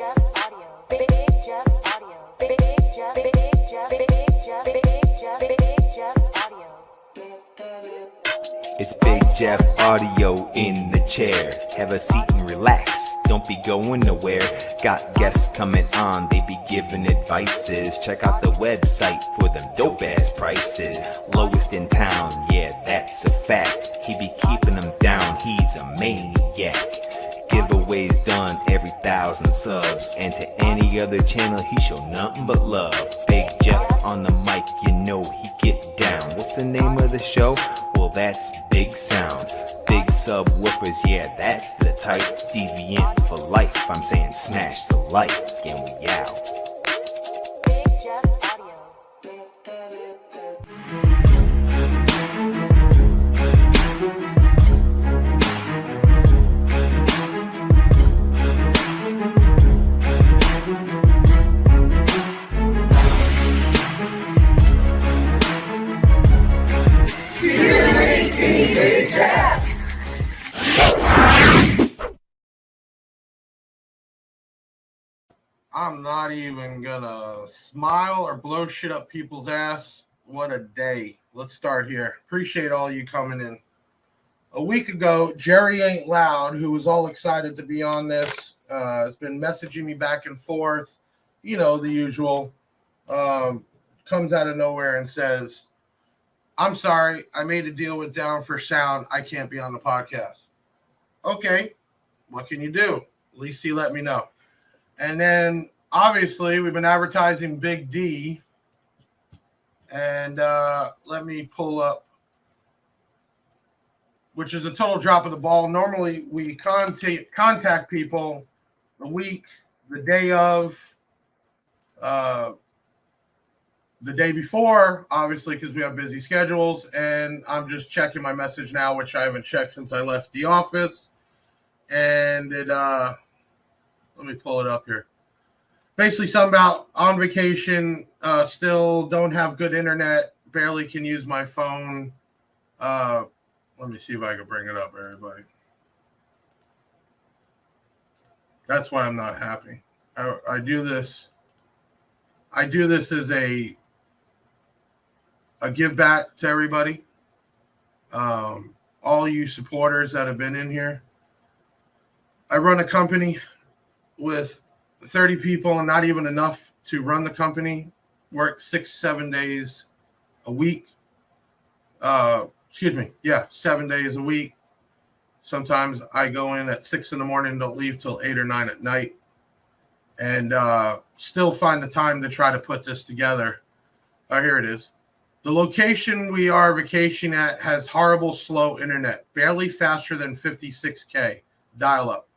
Jeff Audio. Big Jeff Audio. Big Jeff. Big Jeff. Big Jeff. Big Jeff. Big Jeff Audio. It's Big Jeff Audio in the chair. Have a seat and relax. Don't be going nowhere. Got guests coming on. They be giving advices. Check out the website for them dope ass prices. Lowest in town, yeah, that's a fact. He be keeping them down. He's a maniac. Giveaways done every 1,000 subs. And to any other channel, he show nothing but love. Big Jeff on the mic, you know he get down. What's the name of the show? Well, that's Big Sound. Big subwoofers, yeah, that's the type. Deviant for life, I'm saying smash the like, and we out. Big Jeff Audio. I'm not even gonna smile or blow shit up people's ass. What a day. Let's start here. Appreciate all you coming in. A week ago, Jerry Ain't Loud, who was all excited to be on this, has been messaging me back and forth. You know, the usual. Comes out of nowhere and says, I'm sorry, I made a deal with Down for Sound. I can't be on the podcast. Okay, what can you do? At least he let me know. And then, obviously, we've been advertising Big D. And let me pull up, which is a total drop of the ball. Normally, we contact people the week, the day of, the day before, obviously, because we have busy schedules. And I'm just checking my message now, which I haven't checked since I left the office. And it, let me pull it up here. Basically, something about on vacation, still don't have good internet, barely can use my phone. Let me see if I can bring it up, everybody. That's why I'm not happy. I do this. I do this as a give back to everybody. All you supporters that have been in here. I run a company with 30 people and not even enough to run the company. Work 6-7 days a week. 7 days a week. Sometimes I go in at 6 a.m, don't leave till 8 or 9 at night, and still find the time to try to put this together. Here it is. The location we are vacationing at has horrible slow internet, barely faster than 56K dial-up.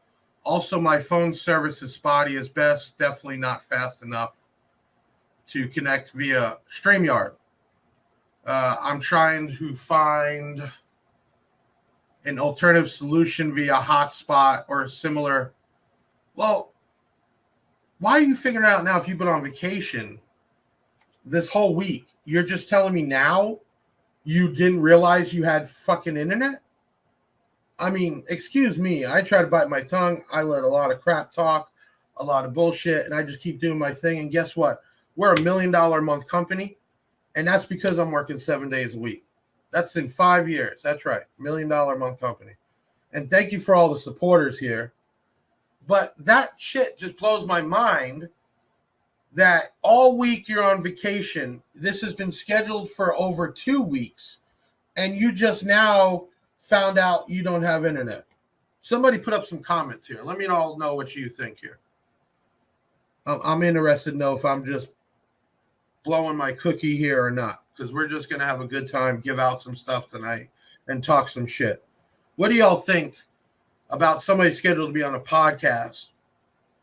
Also, my phone service is spotty as best, definitely not fast enough to connect via StreamYard. I'm trying to find an alternative solution via hotspot or similar. Well, why are you figuring out now if you've been on vacation this whole week? You're just telling me now you didn't realize you had fucking internet? I mean, excuse me. I try to bite my tongue. I let a lot of crap talk, a lot of bullshit, and I just keep doing my thing. And guess what? We're $1 million a month company, and that's because I'm working 7 days a week. That's in 5 years. That's right. $1 million a month company. And thank you for all the supporters here. But that shit just blows my mind that all week you're on vacation. This has been scheduled for over 2 weeks, and you just now found out you don't have internet. Somebody put up some comments here. Let me all know what you think here. I'm interested to know if I'm just blowing my cookie here or not, because we're just going to have a good time, give out some stuff tonight, and talk some shit. What do y'all think about somebody scheduled to be on a podcast?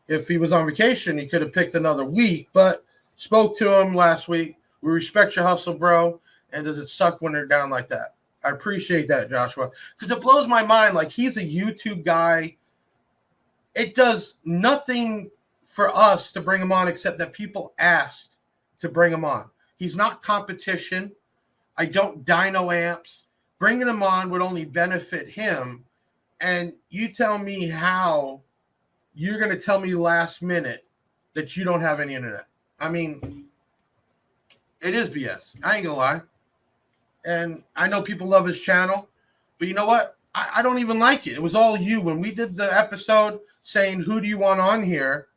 If he was on vacation, he could have picked another week, but spoke to him last week. We respect your hustle, bro. And does it suck when they're down like that? I appreciate that, Joshua, because it blows my mind. Like, he's a YouTube guy. It does nothing for us to bring him on except that people asked to bring him on. He's not competition. I don't dyno amps. Bringing him on would only benefit him. And you tell me how you're going to tell me last minute that you don't have any internet. I mean, it is BS. I ain't going to lie. And I know people love his channel, but you know what? I don't even like it. It was all you. When we did the episode saying, who do you want on here?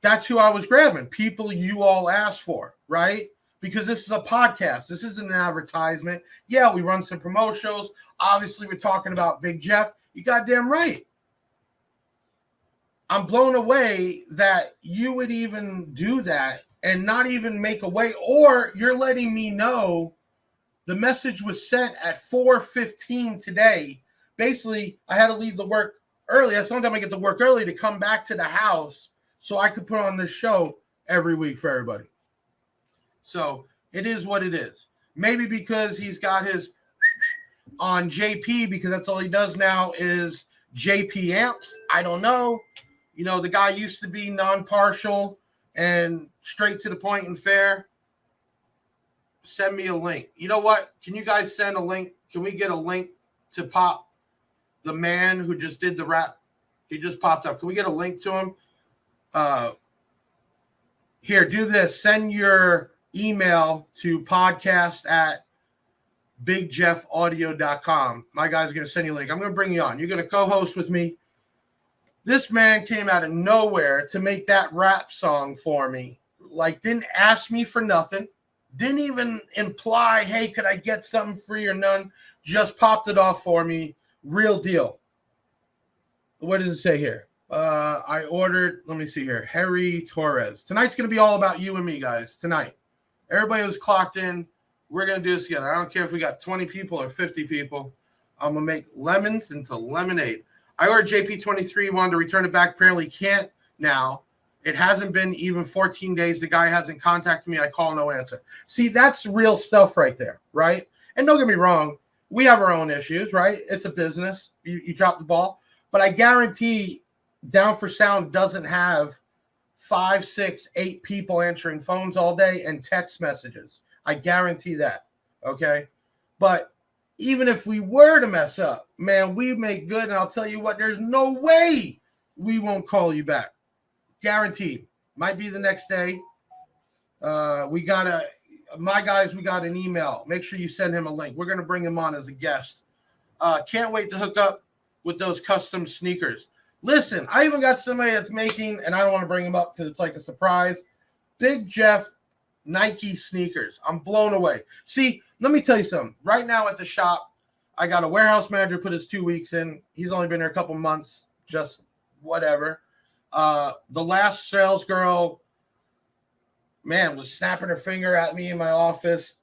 That's who I was grabbing. People you all asked for, right? Because this is a podcast. This isn't an advertisement. Yeah, we run some promo shows. Obviously, we're talking about Big Jeff. You goddamn right. I'm blown away that you would even do that and not even make a way, or you're letting me know the message was sent at 4:15 today. Basically, I had to leave the work early. That's the only time I get to work early, to come back to the house so I could put on this show every week for everybody. So it is what it is. Maybe because he's got his on JP, because that's all he does now is JP amps. I don't know. You know, the guy used to be non-partial and straight to the point and fair. Send me a link. You know what? Can you guys send a link? Can we get a link to Pop, the man who just did the rap? He just popped up. Can we get a link to him? Here, do this. Send your email to podcast@bigjeffaudio.com. My guy's going to send you a link. I'm going to bring you on. You're going to co-host with me. This man came out of nowhere to make that rap song for me. Like, didn't ask me for nothing. Didn't even imply, hey, could I get something free or none? Just popped it off for me. Real deal. What does it say here? I ordered, let me see here, Harry Torres. Tonight's going to be all about you and me, guys. Tonight. Everybody was clocked in. We're going to do this together. I don't care if we got 20 people or 50 people. I'm going to make lemons into lemonade. I ordered JP23, wanted to return it back. Apparently can't now. It hasn't been even 14 days. The guy hasn't contacted me. I call, no answer. See, that's real stuff right there, right? And don't get me wrong. We have our own issues, right? It's a business. You drop the ball. But I guarantee Down for Sound doesn't have 5, 6, 8 people answering phones all day and text messages. I guarantee that, okay? But even if we were to mess up, man, we make good. And I'll tell you what, there's no way we won't call you back. Guaranteed. Might be the next day. We got an email. Make sure you send him a link. We're going to bring him on as a guest. Can't wait to hook up with those custom sneakers. Listen, I even got somebody that's making, and I don't want to bring him up because it's like a surprise, Big Jeff Nike sneakers. I'm blown away. See, let me tell you something. Right now at the shop, I got a warehouse manager put his 2 weeks in. He's only been there a couple months, just whatever. The last sales girl, man, was snapping her finger at me in my office,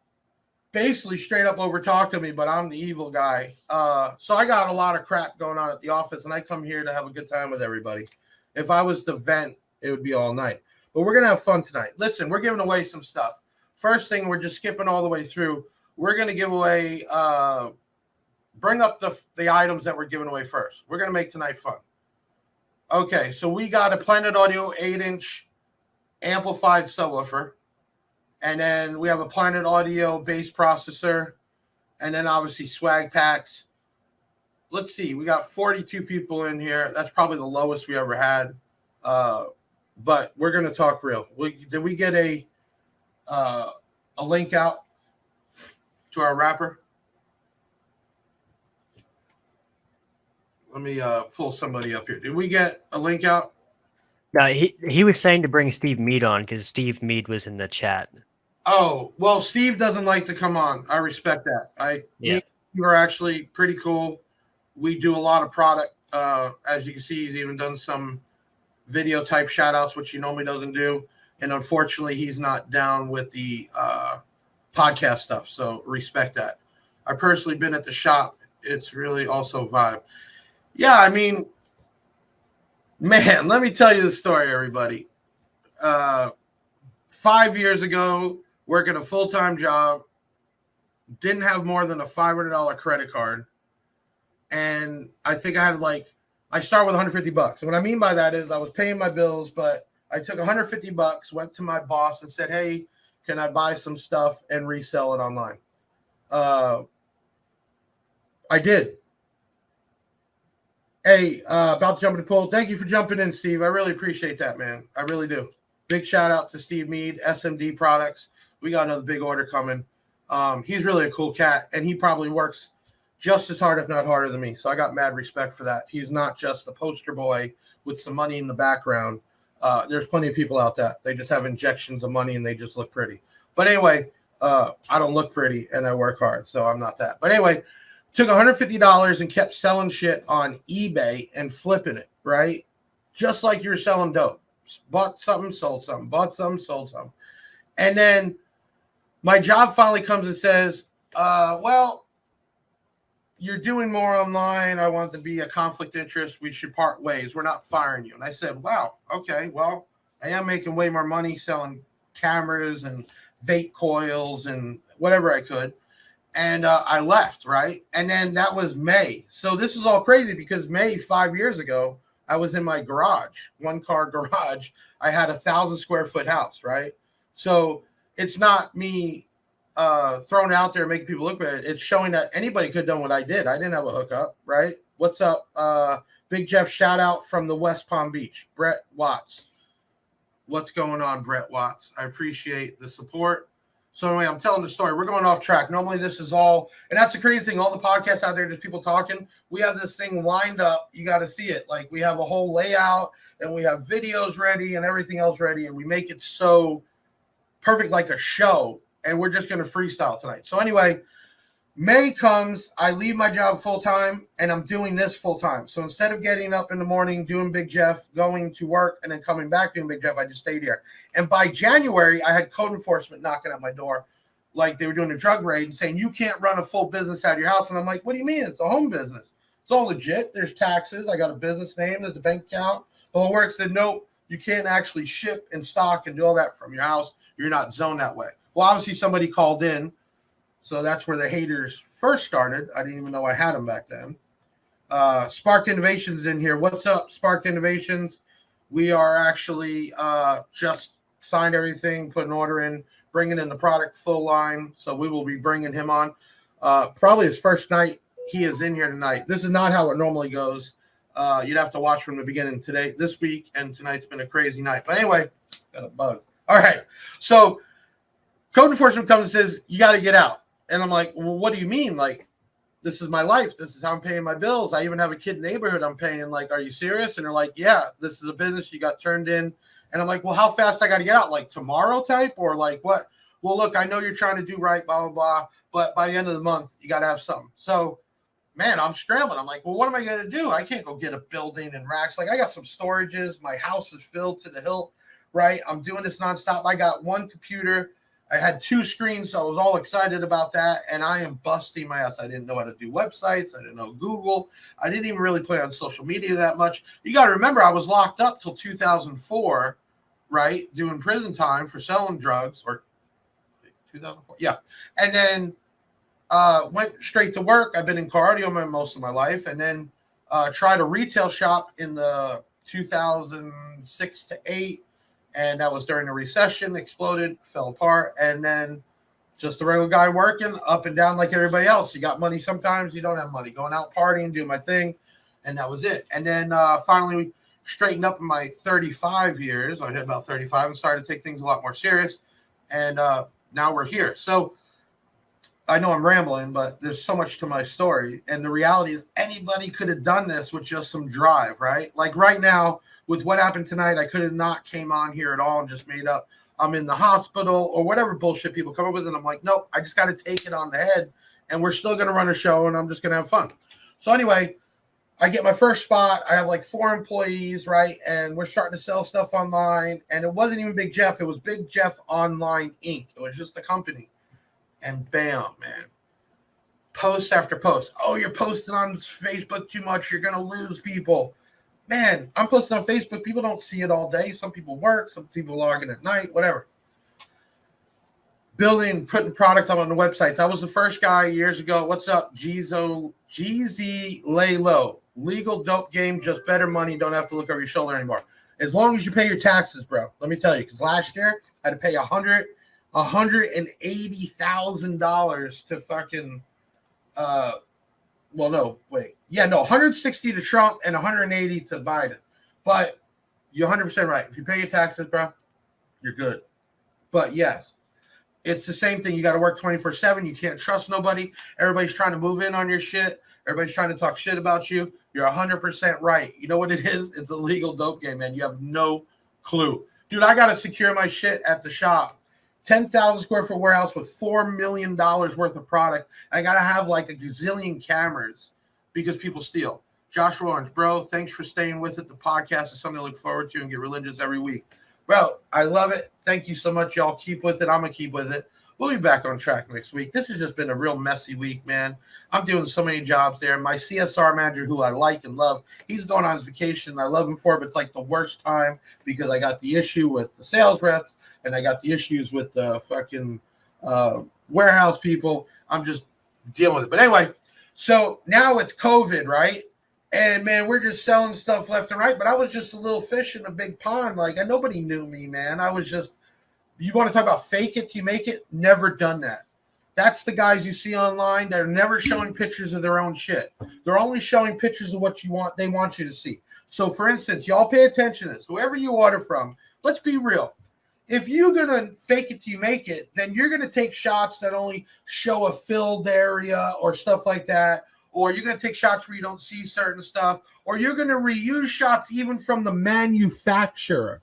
basically straight up over talking to me, but I'm the evil guy. So I got a lot of crap going on at the office, and I come here to have a good time with everybody. If I was to vent, it would be all night. But we're going to have fun tonight. Listen, we're giving away some stuff. First thing, we're just skipping all the way through. We're going to give away, bring up the items that we're giving away first. We're going to make tonight fun. Okay, so we got a Planet Audio 8-inch amplified subwoofer. And then we have a Planet Audio bass processor. And then obviously swag packs. Let's see, we got 42 people in here. That's probably the lowest we ever had. But we're going to talk real. Did we get a link out to our rapper? Let me pull somebody up here. Did we get a link out? No, he was saying to bring Steve Mead on because Steve Mead was in the chat. Oh, well, Steve doesn't like to come on. I respect that. You are actually pretty cool. We do a lot of product. As you can see, he's even done some video type shout outs, which he normally doesn't do. And unfortunately, he's not down with the podcast stuff. So respect that. I've personally been at the shop. It's really also vibe. Yeah, I mean, man, let me tell you the story, everybody. 5 years ago, working a full-time job, didn't have more than a $500 credit card. And I think I had I started with $150. And what I mean by that is I was paying my bills, but I took $150, went to my boss and said, hey, can I buy some stuff and resell it online? I did. Hey, about to jump in the pool. Thank you for jumping in, Steve. I really appreciate that, man. I really do. Big shout out to Steve Mead, SMD Products. We got another big order coming. He's really a cool cat, and he probably works just as hard, if not harder than me. So I got mad respect for that. He's not just a poster boy with some money in the background. There's plenty of people out there. They just have injections of money and they just look pretty. But anyway, I don't look pretty and I work hard, so I'm not that. But anyway, took $150 and kept selling shit on eBay and flipping it, right? Just like you were selling dope. Bought something, sold something. Bought something, sold something. And then my job finally comes and says, well, you're doing more online. I want to be a conflict of interest. We should part ways. We're not firing you. And I said, wow, okay, well, I am making way more money selling cameras and vape coils and whatever I could. And I left, right? And then that was May. So this is all crazy because May 5 years ago, I was in my garage, 1-car garage. I had 1,000 square foot house, right? So it's not me thrown out there making people look bad. It's showing that anybody could have done what I did. I didn't have a hookup, right? What's up? Big Jeff, shout out from the West Palm Beach. Brett Watts. What's going on, Brett Watts? I appreciate the support. So anyway, I'm telling the story. We're going off track. Normally this is all, and that's the crazy thing. All the podcasts out there, just people talking. We have this thing lined up. You got to see it. Like we have a whole layout and we have videos ready and everything else ready. And we make it so perfect, like a show. And we're just going to freestyle tonight. So anyway, May comes, I leave my job full time and I'm doing this full time. So instead of getting up in the morning, doing Big Jeff, going to work and then coming back doing Big Jeff, I just stayed here. And by January, I had code enforcement knocking at my door. Like they were doing a drug raid and saying, you can't run a full business out of your house. And I'm like, what do you mean? It's a home business. It's all legit. There's taxes. I got a business name. There's a bank account. The whole work said, nope, you can't actually ship and stock and do all that from your house. You're not zoned that way. Well, obviously somebody called in. So that's where the haters first started. I didn't even know I had them back then. Sparked Innovations in here. What's up, Sparked Innovations? We are actually just signed everything, put an order in, bringing in the product full line. So we will be bringing him on. Probably his first night he is in here tonight. This is not how it normally goes. You'd have to watch from the beginning today, this week, and tonight's been a crazy night. But anyway, got a bug. All right. So code enforcement comes and says, you got to get out. And I'm like, well, what do you mean? Like, this is my life. This is how I'm paying my bills. I even have a kid in the neighborhood I'm paying. Like, are you serious? And they're like, yeah, this is a business you got turned in. And I'm like, well, how fast I got to get out? Like tomorrow type or like what? Well, look, I know you're trying to do right, blah, blah, blah. But by the end of the month, you got to have something. So, man, I'm scrambling. I'm like, well, what am I going to do? I can't go get a building and racks. Like, I got some storages. My house is filled to the hilt, right? I'm doing this nonstop. I got one computer. I had 2 screens, so I was all excited about that, and I am busting my ass. I didn't know how to do websites. I didn't know Google. I didn't even really play on social media that much. You got to remember, I was locked up till 2004, right, doing prison time for selling drugs, or 2004, yeah. And then went straight to work. I've been in cardio most of my life, and then tried a retail shop in the 2006 to 8. And that was during the recession, exploded, fell apart. And then just a regular guy working up and down like everybody else. You got money sometimes, you don't have money. Going out partying, doing my thing. And that was it. And then finally we straightened up in my 35 years. I hit about 35 and started to take things a lot more serious. And now we're here. So I know I'm rambling, but there's so much to my story. And the reality is anybody could have done this with just some drive, right? Like right now, with what happened tonight, I could have not came on here at all and just made up I'm in the hospital or whatever bullshit people come up with. And I'm like, nope, I just got to take it on the head and we're still going to run a show and I'm just going to have fun. So anyway, I get my first spot. I have like 4 employees, right? And we're starting to sell stuff online. And it wasn't even Big Jeff. It was Big Jeff Online Inc. It was just a company. And bam, man. Post after post. Oh, you're posting on Facebook too much. You're going to lose people. Man, I'm posting on Facebook. People don't see it all day. Some people work. Some people log in at night, whatever. Building, putting product up on the websites. I was the first guy years ago. What's up, GZ Lay Low. Legal dope game, just better money. Don't have to look over your shoulder anymore. As long as you pay your taxes, bro. Let me tell you, because last year I had to pay $180,000 to fucking Well, no, wait. Yeah, no, 160 to Trump and 180 to Biden. But you're 100% right. If you pay your taxes, bro, you're good. But yes, it's the same thing. You got to work 24/7. You can't trust nobody. Everybody's trying to move in on your shit. Everybody's trying to talk shit about you. You're 100% right. You know what it is? It's a legal dope game, man. You have no clue. Dude, I got to secure my shit at the shop. 10,000 square foot warehouse with $4 million worth of product. I got to have like a gazillion cameras because people steal. Joshua Orange, bro, thanks for staying with it. The podcast is something to look forward to and get religious every week. Bro, I love it. Thank you so much, y'all. Keep with it. I'm going to keep with it. We'll be back on track next week. This has just been a real messy week, man. I'm doing so many jobs there. My CSR manager, who I like and love, he's going on his vacation. I love him for it, but it's like the worst time because I got the issue with the sales reps and I got the issues with the fucking warehouse people. I'm just dealing with it. But anyway, so now it's COVID, right? And, man, we're just selling stuff left and right. But I was just a little fish in a big pond. Like, nobody knew me, man. I was just, you want to talk about fake it till you make it? Never done that. That's the guys you see online. They're never showing pictures of their own shit. They're only showing pictures of what they want you to see. So, for instance, y'all pay attention to this. Whoever you order from, let's be real. If you're going to fake it till you make it, then you're going to take shots that only show a filled area or stuff like that. Or you're going to take shots where you don't see certain stuff, or you're going to reuse shots even from the manufacturer.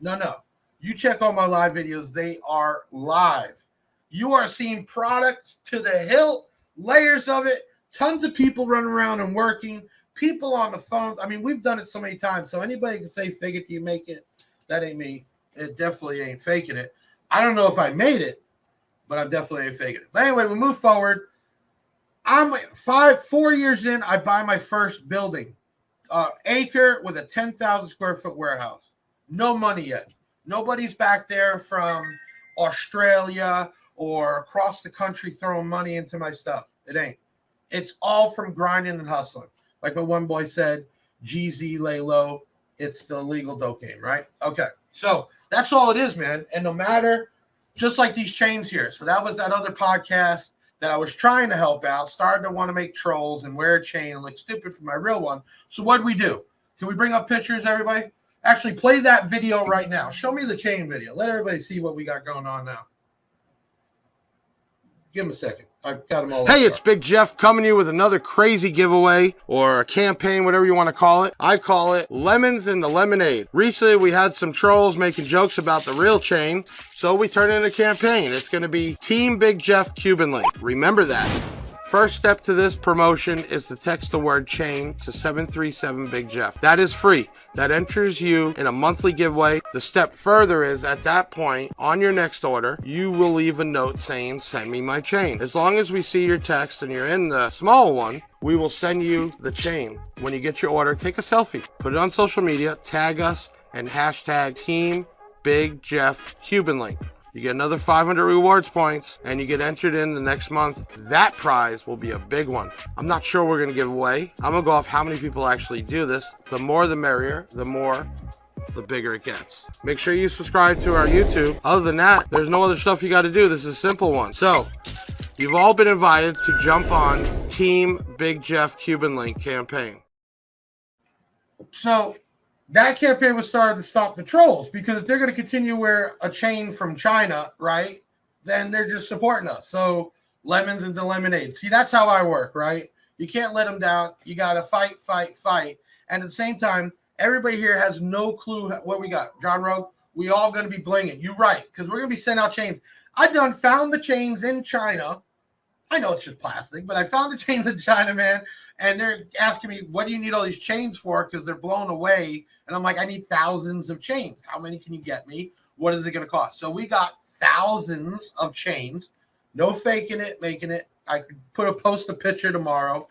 No. You check all my live videos. They are live. You are seeing products to the hilt, layers of it, tons of people running around and working, people on the phone. I mean, we've done it so many times. So anybody can say fake it till you make it. That ain't me. It definitely ain't faking it. I don't know if I made it, but I definitely ain't faking it. But anyway, we move forward. I'm 4 years in, I buy my first building, acre with a 10,000 square foot warehouse. No money yet. Nobody's back there from Australia or across the country throwing money into my stuff. It ain't. It's all from grinding and hustling. Like my one boy said, GZ, lay low. It's the legal dope game, right? Okay. So that's all it is, man. And no matter, just like these chains here. So that was that other podcast that I was trying to help out, started to want to make trolls and wear a chain and look stupid for my real one. So what did we do? Can we bring up pictures, everybody? Actually, play that video right now. Show me the chain video. Let everybody see what we got going on now. Give them a second. I've got them all. Hey, it's Big Jeff coming to you with another crazy giveaway or a campaign, whatever you want to call it. I call it Lemons in the Lemonade. Recently, we had some trolls making jokes about the real chain, so we turned it into a campaign. It's going to be Team Big Jeff Cuban Link. Remember that. First step to this promotion is to text the word chain to 737 Big Jeff. That is free. That enters you in a monthly giveaway. The step further is at that point, on your next order, you will leave a note saying, send me my chain. As long as we see your text and you're in the small one, we will send you the chain. When you get your order, take a selfie, put it on social media, tag us, and hashtag Team Big Jeff Cuban Link. You get another 500 rewards points, and you get entered in the next month. That prize will be a big one. I'm not sure we're going to give away. I'm going to go off how many people actually do this. The more the merrier, the bigger it gets. Make sure you subscribe to our YouTube. Other than that, there's no other stuff you got to do. This is a simple one. So, you've all been invited to jump on Team Big Jeff Cuban Link campaign. So that campaign was started to stop the trolls because if they're going to continue to wear a chain from China, right, then they're just supporting us. So lemons into lemonade. See, that's how I work, right? You can't let them down. You got to fight. And at the same time, everybody here has no clue what we got. John Rogue, we all going to be blinging. You're right, because we're going to be sending out chains. I done found the chains in China. I know it's just plastic, but I found the chains in China, man. And they're asking me, what do you need all these chains for? Because they're blown away. And I'm like, I need thousands of chains. How many can you get me? What is it going to cost? So we got thousands of chains. No faking it, making it. I could post a picture tomorrow.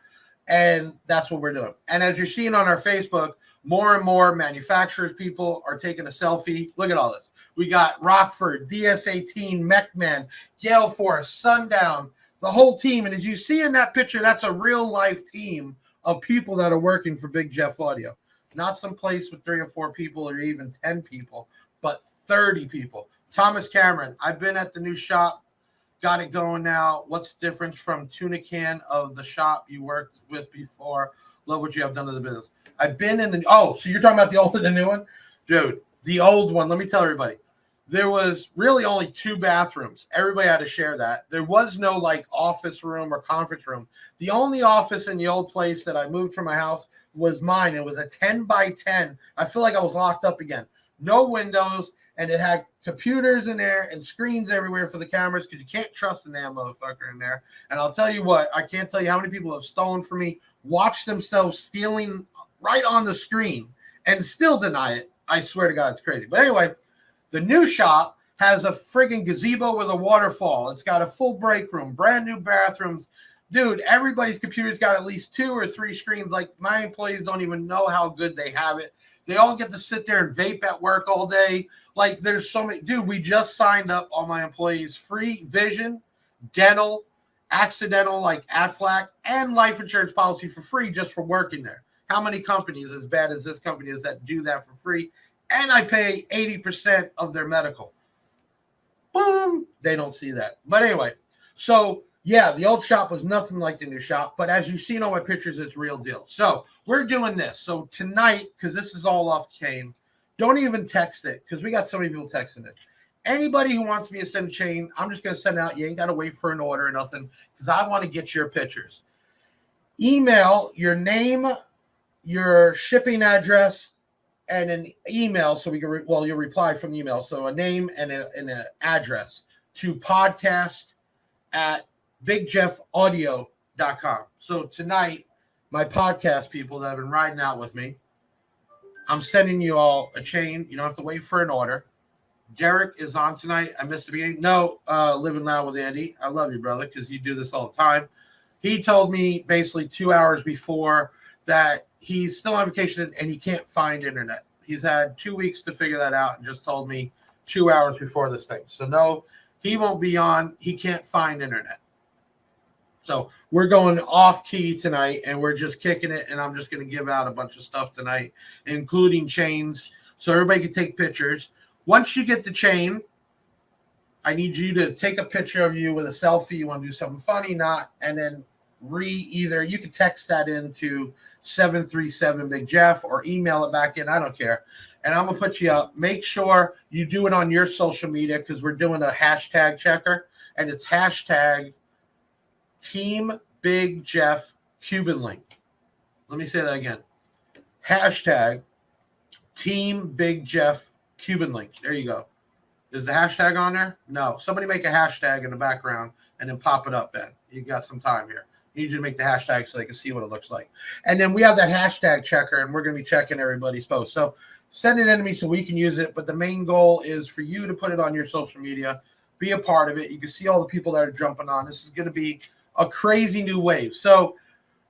And that's what we're doing. And as you're seeing on our Facebook, more and more manufacturers, people are taking a selfie. Look at all this. We got Rockford, DS18, MechMan, Gale Force, Sundown, the whole team. And as you see in that picture, that's a real life team of people that are working for Big Jeff Audio. Not some place with 3 or 4 people or even 10 people, but 30 people. Thomas Cameron, I've been at the new shop. Got it going now. What's the difference from tuna can of the shop you worked with before? Love what you have done to the business. I've been in the, so you're talking about the old and the new one? Dude, the old one, let me tell everybody. There was really only 2 bathrooms. Everybody had to share that. There was no like office room or conference room. The only office in the old place that I moved from my house was mine. It was a 10 by 10. I feel like I was locked up again. No windows, and it had computers in there and screens everywhere for the cameras because you can't trust a damn motherfucker in there. And I'll tell you what, I can't tell you how many people have stolen from me, watched themselves stealing right on the screen, and still deny it. I swear to God, it's crazy. But anyway, the new shop has a friggin' gazebo with a waterfall. It's got a full break room, brand new bathrooms. Dude, everybody's computer's got at least 2 or 3 screens. Like, my employees don't even know how good they have it. They all get to sit there and vape at work all day. Like, there's so many. Dude, we just signed up all my employees free vision, dental, accidental, like Aflac, and life insurance policy for free just for working there. How many companies, as bad as this company is, that do that for free? And I pay 80% of their medical. Boom. They don't see that. But anyway, so yeah, the old shop was nothing like the new shop. But as you see in all my pictures, it's real deal. So we're doing this. So tonight, because this is all off chain, don't even text it because we got so many people texting it. Anybody who wants me to send a chain, I'm just going to send out. You ain't got to wait for an order or nothing because I want to get your pictures. Email your name, your shipping address, and an email so we can, you'll reply from the email. So a name and an address to podcast@bigjeffaudio.com. So tonight, my podcast people that have been riding out with me, I'm sending you all a chain. You don't have to wait for an order. Dereck is on tonight. I missed the beginning. No, Living Loud with Andy. I love you, brother, because you do this all the time. He told me basically 2 hours before that he's still on vacation and he can't find internet. He's had 2 weeks to figure that out and just told me 2 hours before this thing. So no, he won't be on. He can't find internet. So we're going off key tonight and we're just kicking it. And I'm just going to give out a bunch of stuff tonight, including chains, so everybody can take pictures. Once you get the chain, I need you to take a picture of you with a selfie. You want to do something funny, not, and then either you can text that into 737 Big Jeff or email it back in. I don't care. And I'm going to put you up. Make sure you do it on your social media because we're doing a hashtag checker. And it's hashtag Team Big Jeff Cuban Link. Let me say that again. Hashtag Team Big Jeff Cuban Link. There you go. Is the hashtag on there? No. Somebody make a hashtag in the background and then pop it up, Ben. You got some time here. You need to make the hashtag so they can see what it looks like. And then we have that hashtag checker, and we're going to be checking everybody's posts. So send it in to me so we can use it. But the main goal is for you to put it on your social media, be a part of it. You can see all the people that are jumping on. This is going to be a crazy new wave. So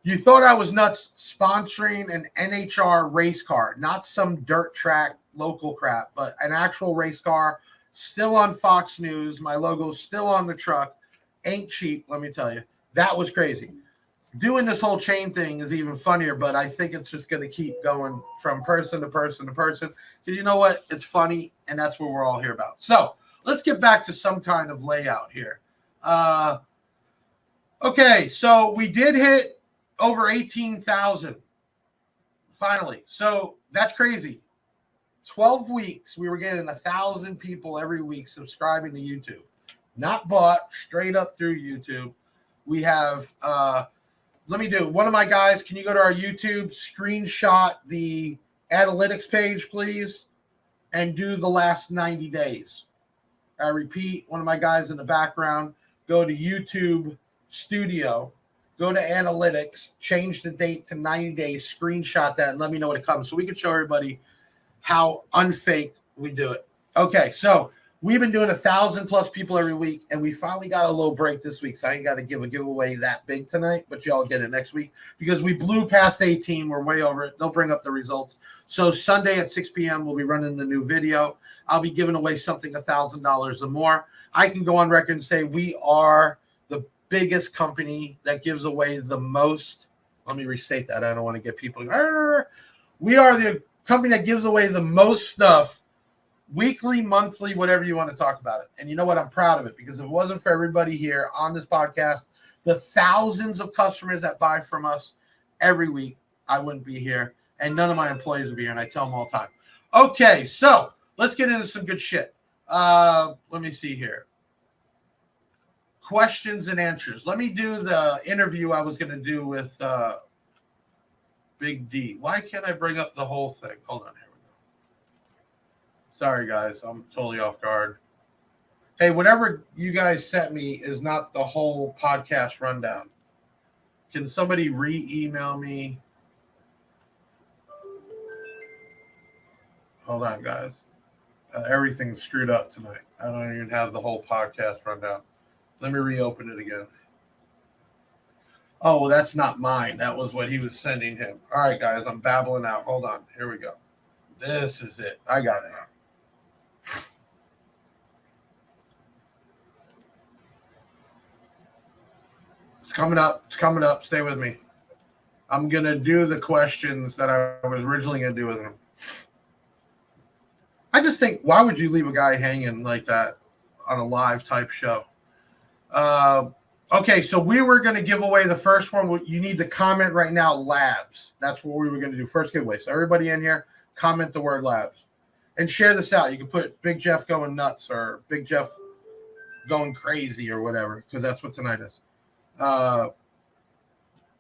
you thought I was nuts sponsoring an NHR race car, not some dirt track local crap, but an actual race car, still on Fox News. My logo's still on the truck. Ain't cheap, let me tell you. That was crazy. Doing this whole chain thing is even funnier, but I think it's just going to keep going from person to person to person. Because you know what? It's funny, and that's what we're all here about. So let's get back to some kind of layout here. Okay, so we did hit over 18,000 finally. So that's crazy. 12 weeks, we were getting 1,000 people every week subscribing to YouTube. Not bought, straight up through YouTube. We have, let me do, one of my guys, can you go to our YouTube, screenshot the analytics page, please, and do the last 90 days. I repeat, one of my guys in the background, go to YouTube Studio, go to analytics, change the date to 90 days, screenshot that, and let me know when it comes so we can show everybody how unfake we do it. Okay, so we've been doing 1,000+ people every week, and we finally got a little break this week, so I ain't got to give a giveaway that big tonight, but y'all get it next week because we blew past 18. We're way over it. They'll bring up the results. So Sunday at 6 p.m., we'll be running the new video. I'll be giving away something $1,000 or more. I can go on record and say we are the biggest company that gives away the most. Let me restate that. I don't want to get people. We are the company that gives away the most stuff weekly, monthly, whatever you want to talk about it. And you know what? I'm proud of it, because if it wasn't for everybody here on this podcast, the thousands of customers that buy from us every week, I wouldn't be here, and none of my employees would be here. And I tell them all the time. Okay, so let's get into some good shit. Let me see here. Questions and answers. Let me do the interview I was going to do with Big D. Why can't I bring up the whole thing? Hold on, here we go. Sorry, guys. I'm totally off guard. Hey, whatever you guys sent me is not the whole podcast rundown. Can somebody re-email me? Hold on, guys. Everything's screwed up tonight. I don't even have the whole podcast rundown. Let me reopen it again. Oh, well, that's not mine. That was what he was sending him. All right, guys, I'm babbling out. Hold on. Here we go. This is it. I got it now. It's coming up. It's coming up. Stay with me. I'm going to do the questions that I was originally going to do with him. I just think, why would you leave a guy hanging like that on a live type show? Okay, so we were going to give away the first one. You need to comment right now, labs. That's what we were going to do. First giveaway. So everybody in here, comment the word labs. And share this out. You can put Big Jeff going nuts or Big Jeff going crazy or whatever, because that's what tonight is.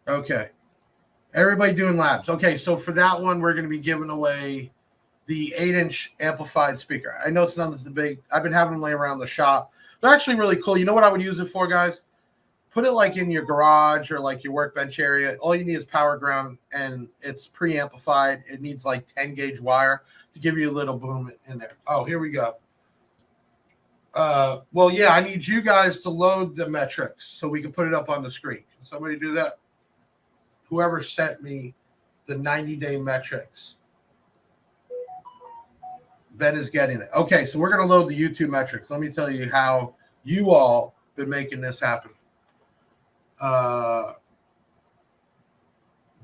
Okay. Everybody doing labs. Okay, so for that one, we're going to be giving away the 8-inch amplified speaker. I know it's not the big. I've been having them lay around the shop. They're actually really cool. You know what I would use it for, guys? Put it like in your garage or like your workbench area. All you need is power ground, and it's pre-amplified. It needs like 10-gauge wire to give you a little boom in there. Oh, here we go. Well, yeah, I need you guys to load the metrics so we can put it up on the screen. Can somebody do that? Whoever sent me the 90-day metrics. Ben is getting it. Okay, so we're going to load the YouTube metrics. Let me tell you how you all been making this happen.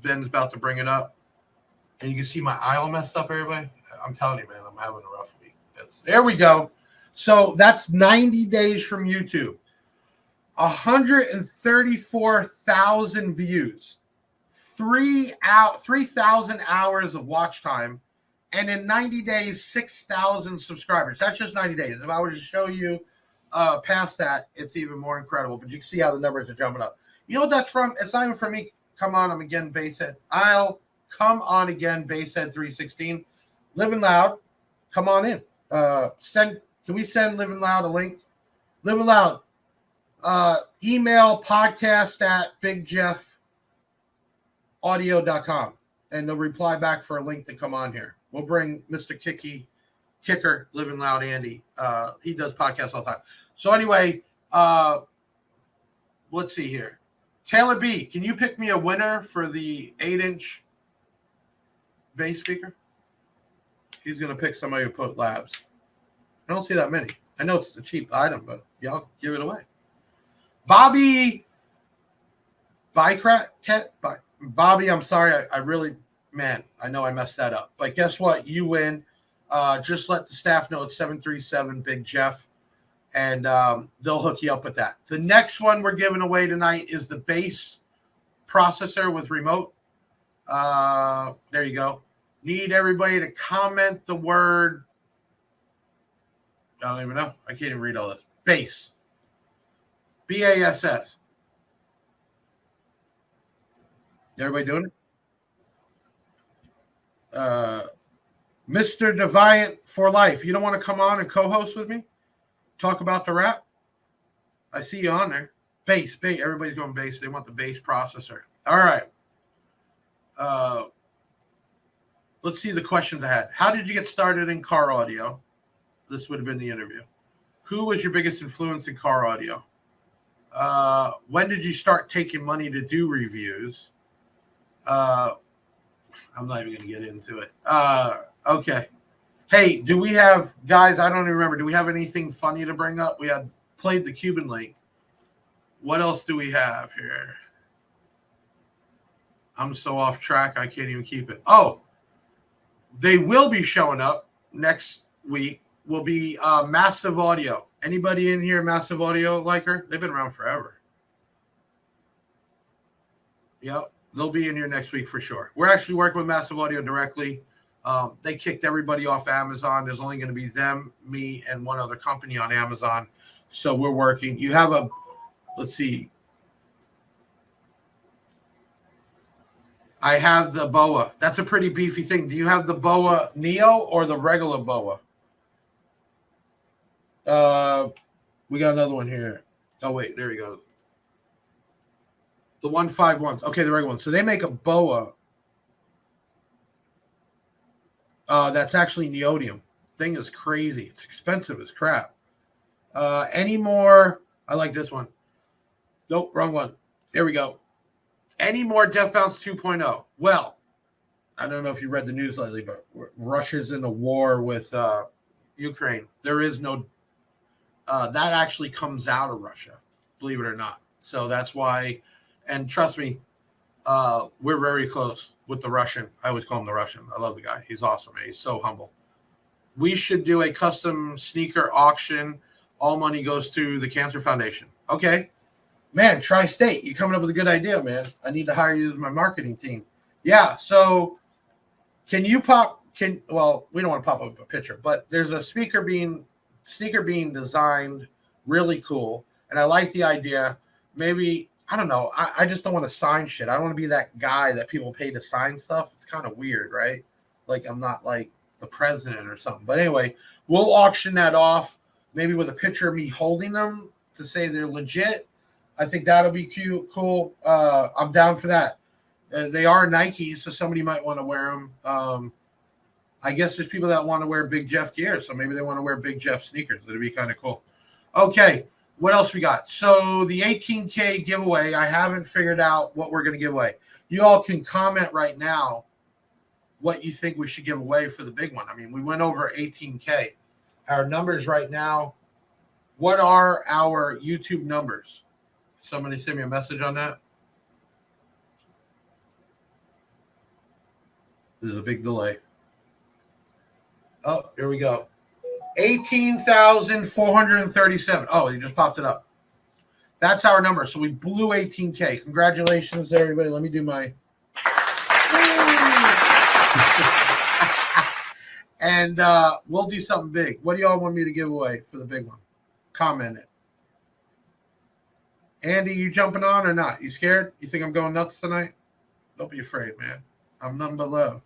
Ben's about to bring it up. And you can see my eye all messed up, everybody. I'm telling you, man, I'm having a rough week. There we go. So that's 90 days from YouTube. 134,000 views. 3,000 hours of watch time. And in 90 days, 6,000 subscribers. That's just 90 days. If I were to show you past that, it's even more incredible. But you can see how the numbers are jumping up. You know what that's from? It's not even from me. Come on, I'm again, Basshead. I'll come on again, Basshead 316. Living Loud, come on in. Can we send Living Loud a link? Living Loud, email podcast@bigjeffaudio.com, and they'll reply back for a link to come on here. We'll bring Mr. Kicker, Living Loud Andy. He does podcasts all the time. So anyway, let's see here. Taylor B, can you pick me a winner for the 8-inch bass speaker? He's going to pick somebody who put labs. I don't see that many. I know it's a cheap item, but y'all give it away. Bobby Bobby, I'm sorry. I really, man, I know I messed that up. But guess what? You win. Just let the staff know it's 737 Big Jeff, and they'll hook you up with that. The next one we're giving away tonight is the bass processor with remote. There you go. Need everybody to comment the word. I don't even know. I can't even read all this. Bass. BASS. Everybody doing it? Mr. Deviant for life. You don't want to come on and co-host with me? Talk about the rap? I see you on there. Bass. Everybody's going bass. They want the bass processor. All right. Let's see the questions I had. How did you get started in car audio? This would have been the interview. Who was your biggest influence in car audio? When did you start taking money to do reviews? I'm not even going to get into it. Okay. Hey, do we have, guys, I don't even remember. Do we have anything funny to bring up? We had played the Cuban Link. What else do we have here? I'm so off track, I can't even keep it. Oh, they will be showing up next week will be Massive Audio. Anybody in here Massive Audio liker? They've been around forever. Yep, they'll be in here next week for sure. We're actually working with Massive Audio directly. They kicked everybody off Amazon. There's only going to be them, me, and one other company on Amazon. So we're working. You have a, let's see. I have the BOA. That's a pretty beefy thing. Do you have the BOA Neo or the regular BOA? We got another one here. Oh, wait, there you go. The 151s. Okay, the regular one. So they make a BOA. That's actually neodymium. Thing is crazy. It's expensive as crap. Any more? I like this one. Nope, wrong one. There we go. Any more Death Bounce 2.0? Well, I don't know if you read the news lately, but Russia's in a war with Ukraine. There is no that actually comes out of Russia, believe it or not. So that's why, and trust me, we're very close with the Russian. I always call him the Russian. I love the guy. He's awesome. He's so humble. We should do a custom sneaker auction. All money goes to the Cancer Foundation. Okay. Man, Tri-State, you're coming up with a good idea, man. I need to hire you as my marketing team. Yeah, so can you well, we don't want to pop up a picture, but there's a sneaker being designed really cool, and I like the idea. Maybe, I don't know, I just don't want to sign shit. I don't want to be that guy that people pay to sign stuff. It's kind of weird, right? Like, I'm not like the president or something. But anyway, we'll auction that off, maybe with a picture of me holding them to say they're legit. I think that'll be cool. I'm down for that. They are Nikes, so somebody might want to wear them. I guess there's people that want to wear Big Jeff gear, so maybe they want to wear Big Jeff sneakers. That'd be kind of cool. Okay, what else we got? So the 18K giveaway, I haven't figured out what we're going to give away. You all can comment right now what you think we should give away for the big one. I mean, we went over 18K. Our numbers right now, what are our YouTube numbers? Somebody send me a message on that. There's a big delay. Oh, here we go. 18,437. Oh, you just popped it up. That's our number. So we blew 18K. Congratulations, everybody. Let me do my. And we'll do something big. What do y'all want me to give away for the big one? Comment it. Andy, you jumping on or not? You scared? You think I'm going nuts tonight? Don't be afraid, man. I'm nothing but love.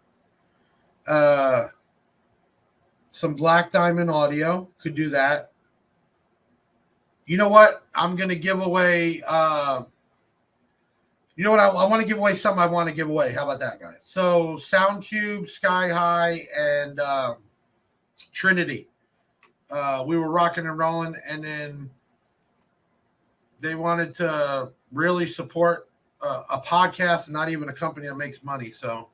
Some Black Diamond audio. Could do that. You know what? I'm going to give away... you know what? I want to give away something I want to give away. How about that, guys? So, Soundcube, Sky High, and Trinity. We were rocking and rolling, and then they wanted to really support a podcast and not even a company that makes money. So,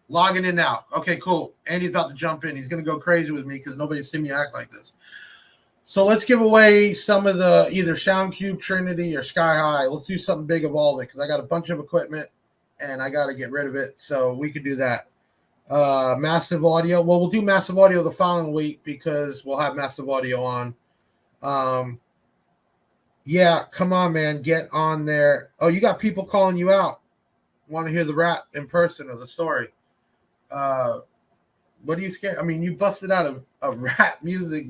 logging in now. Okay, cool. Andy's about to jump in. He's going to go crazy with me because nobody's seen me act like this. So let's give away some of the either Soundcube, Trinity, or Sky High. Let's do something big of all of it because I got a bunch of equipment and I got to get rid of it. So we could do that. Massive Audio. Well, we'll do Massive Audio the following week because we'll have Massive Audio on. Yeah, come on, man. Get on there. Oh, you got people calling you out. Want to hear the rap in person or the story. What are you scared? I mean, you busted out of rap music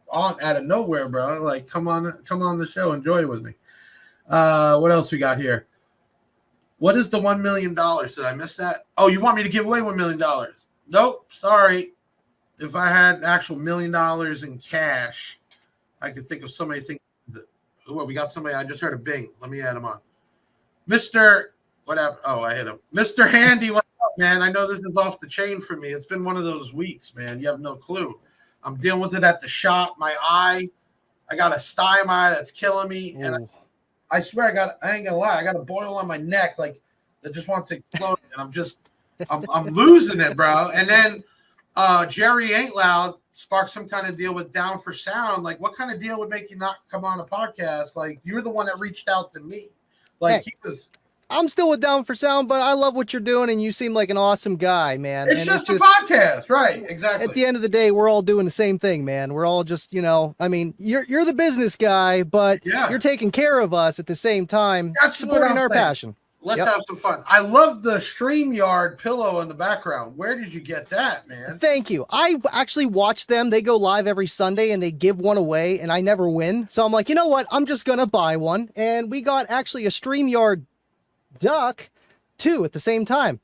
on out of nowhere, bro. Like, come on the show, enjoy it with me. What else we got here? What is the $1 million? Did I miss that? Oh, you want me to give away $1 million? Nope, sorry. If I had an actual $1 million in cash, I could think of so many things. Oh, we got somebody. I just heard a bing. Let me add him on. Mr. What happened? Oh, I hit him. Mr. Handy, what's up, man? I know this is off the chain for me. It's been one of those weeks, man. You have no clue. I'm dealing with it at the shop. My eye, I got a stymie that's killing me. Ooh. And I swear I ain't gonna lie, I got a boil on my neck like that just wants to explode. And I'm losing it, bro. And then Jerry Ain't Loud sparked some kind of deal with Down for Sound. Like, what kind of deal would make you not come on a podcast? Like, you're the one that reached out to me. Like, he was I'm still with Down for Sound, but I love what you're doing, and you seem like an awesome guy, man. It's and just a podcast, right? Exactly. At the end of the day, we're all doing the same thing, man. We're all just, I mean, you're the business guy, but Yeah. you're taking care of us at the same time, That's what supporting I'm our saying. passion. Let's Yep. have some fun. I love the StreamYard pillow in the background. Where did you get that, man? Thank you. I actually watch them. They go live every Sunday and they give one away, and I never win. So I'm like, you know what? I'm just going to buy one. And we got actually a StreamYard duck, too, at the same time.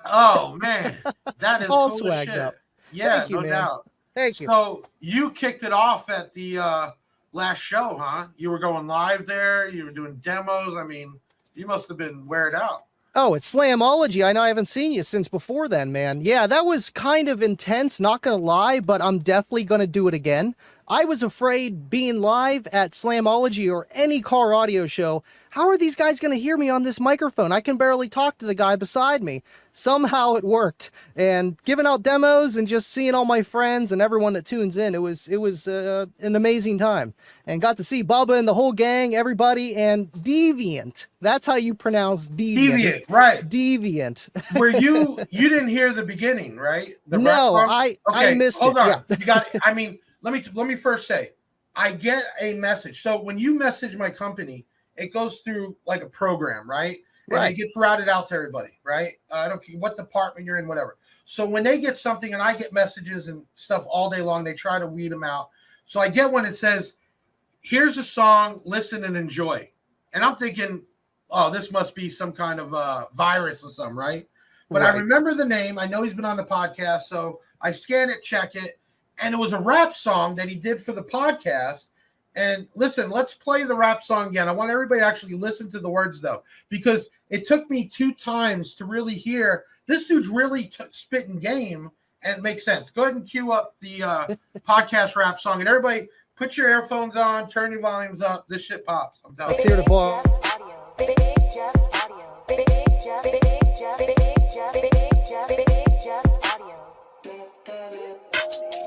Oh, man. That is All cool as swagged shit. up. Yeah, Thank you, no man. doubt. Thank you. So you kicked it off at the last show, huh? You were going live there. You were doing demos. I mean, you must have been weared out. Oh, it's Slamology. I know I haven't seen you since before then, man. Yeah, that was kind of intense, not going to lie, but I'm definitely going to do it again. I was afraid being live at Slamology or any car audio show. How are these guys going to hear me on this microphone? I can barely talk to the guy beside me. Somehow it worked. And giving out demos and just seeing all my friends and everyone that tunes in, it was an amazing time. And got to see Bubba and the whole gang, everybody, and Deviant. That's how you pronounce Deviant. Deviant, right. Deviant. Were you didn't hear the beginning, right? The No, rap song? I missed hold it. on. Yeah. You got I mean, let me first say, I get a message. So when you message my company, it goes through like a program, right? And Right. it gets routed out to everybody, right? I don't care what department you're in, whatever. So when they get something and I get messages and stuff all day long, they try to weed them out. So I get one that says, here's a song, listen and enjoy. And I'm thinking, oh, this must be some kind of virus or something, right? But I Right. remember the name. I know he's been on the podcast. So I scan it, check it. And it was a rap song that he did for the podcast. And listen, let's play the rap song again. I want everybody to actually listen to the words, though, because it took me 2 times to really hear this dude's really spitting game, and it makes sense. Go ahead and cue up the podcast rap song. And everybody, put your earphones on, turn your volumes up. This shit pops. I'm telling Let's you. hear the ball. Big Jeff Audio. Big Jeff, Big Jeff, Big Jeff, Big Jeff, Big Jeff Audio.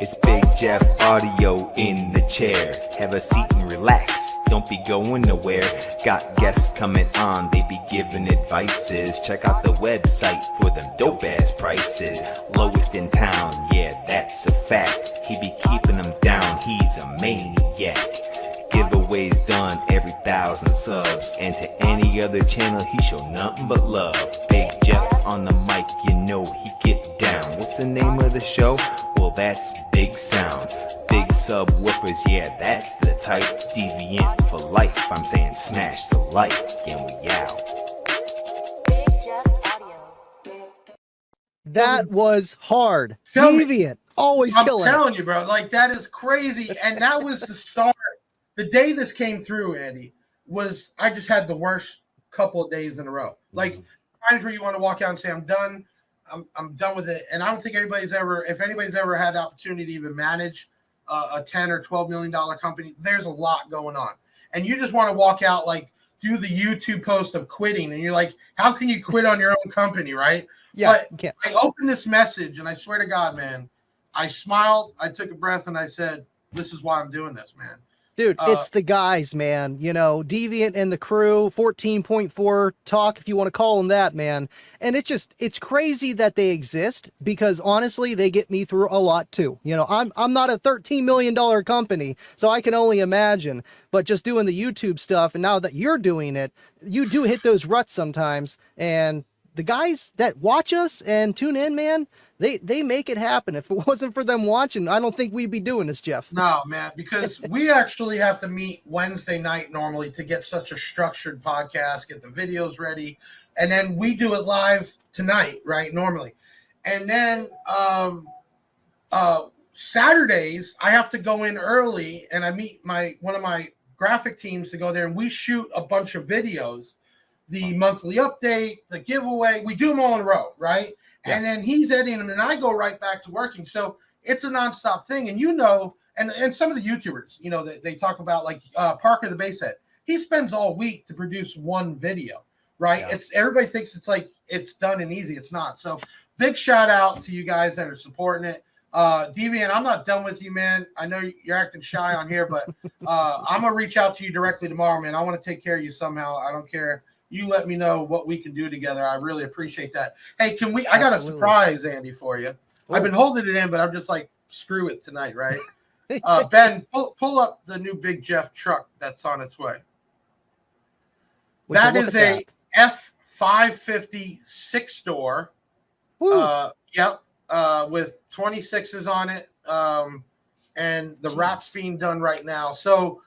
It's Big Jeff Audio in the chair. Have a seat and relax. Don't be going nowhere. Got guests coming on. They be giving advices. Check out the website for them dope ass prices. Lowest in town, yeah, that's a fact. He be keeping them down. He's a maniac. Giveaways done every 1,000 subs. And to any other channel, he show nothing but love. Big Jeff on the mic, you know he get down. What's the name of the show? Well, that's Big Sound. Big subwoofers, yeah, that's the type. Deviant for life, I'm saying smash the like, and we out. Big Jeff Audio. That was hard. Tell me- Deviant. Always I'm killing it. telling you, bro. Like, that is crazy. And that was the start. The day this came through, Andy, was I just had the worst couple of days in a row. Like, times where you want to walk out and say, I'm done. I'm done with it. And I don't think if anybody's ever had the opportunity to even manage a 10 or $12 million company, there's a lot going on. And you just want to walk out, like, do the YouTube post of quitting. And you're like, how can you quit on your own company, right? Yeah, But you can't. I opened this message, and I swear to God, man, I smiled, I took a breath, and I said, this is why I'm doing this, man. Dude, it's the guys, man. You know, Deviant and the crew, 14.4 talk, if you want to call them that, man. And it's crazy that they exist because honestly, they get me through a lot too. You know, I'm not a $13 million company, so I can only imagine. But just doing the YouTube stuff, and now that you're doing it, you do hit those ruts sometimes. And the guys that watch us and tune in, man, they make it happen. If it wasn't for them watching, I don't think we'd be doing this, Jeff. No, man, because we actually have to meet Wednesday night normally to get such a structured podcast, get the videos ready, and then we do it live tonight, right? Normally. And then Saturdays, I have to go in early and I meet one of my graphic teams to go there, and we shoot a bunch of videos, the monthly update, the giveaway. We do them all in a row, right? Yeah. And then he's editing them, and I go right back to working. So it's a nonstop thing. And you know, and some of the YouTubers, you know, they talk about, like Parker the Basshead. He spends all week to produce one video, right? Yeah. It's everybody thinks it's like it's done and easy. It's not. So big shout out to you guys that are supporting it. Deviant, I'm not done with you, man. I know you're acting shy on here, but I'm gonna reach out to you directly tomorrow, man. I want to take care of you somehow. I don't care you let me know what we can do together. I really appreciate that. Hey, can we? I got a Absolutely. surprise, Andy, for you. I've been holding it in, but I'm just like, screw it tonight, right? Ben, pull up the new Big Jeff truck that's on its way. Would you That look is at a F550 6-door. Woo. Yep. With 26s on it. And the wrap's being done right now. So,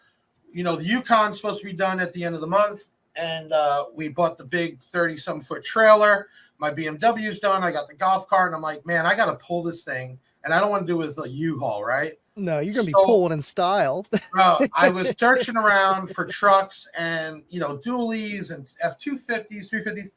you know, the Yukon's supposed to be done at the end of the month. And we bought the big 30-some foot trailer. My BMW's done. I got the golf cart. And I'm like, man, I got to pull this thing. And I don't want to do it with a U-Haul, right? No, you're going to be pulling in style. I was searching around for trucks and, you know, dualies and F250s, 350s.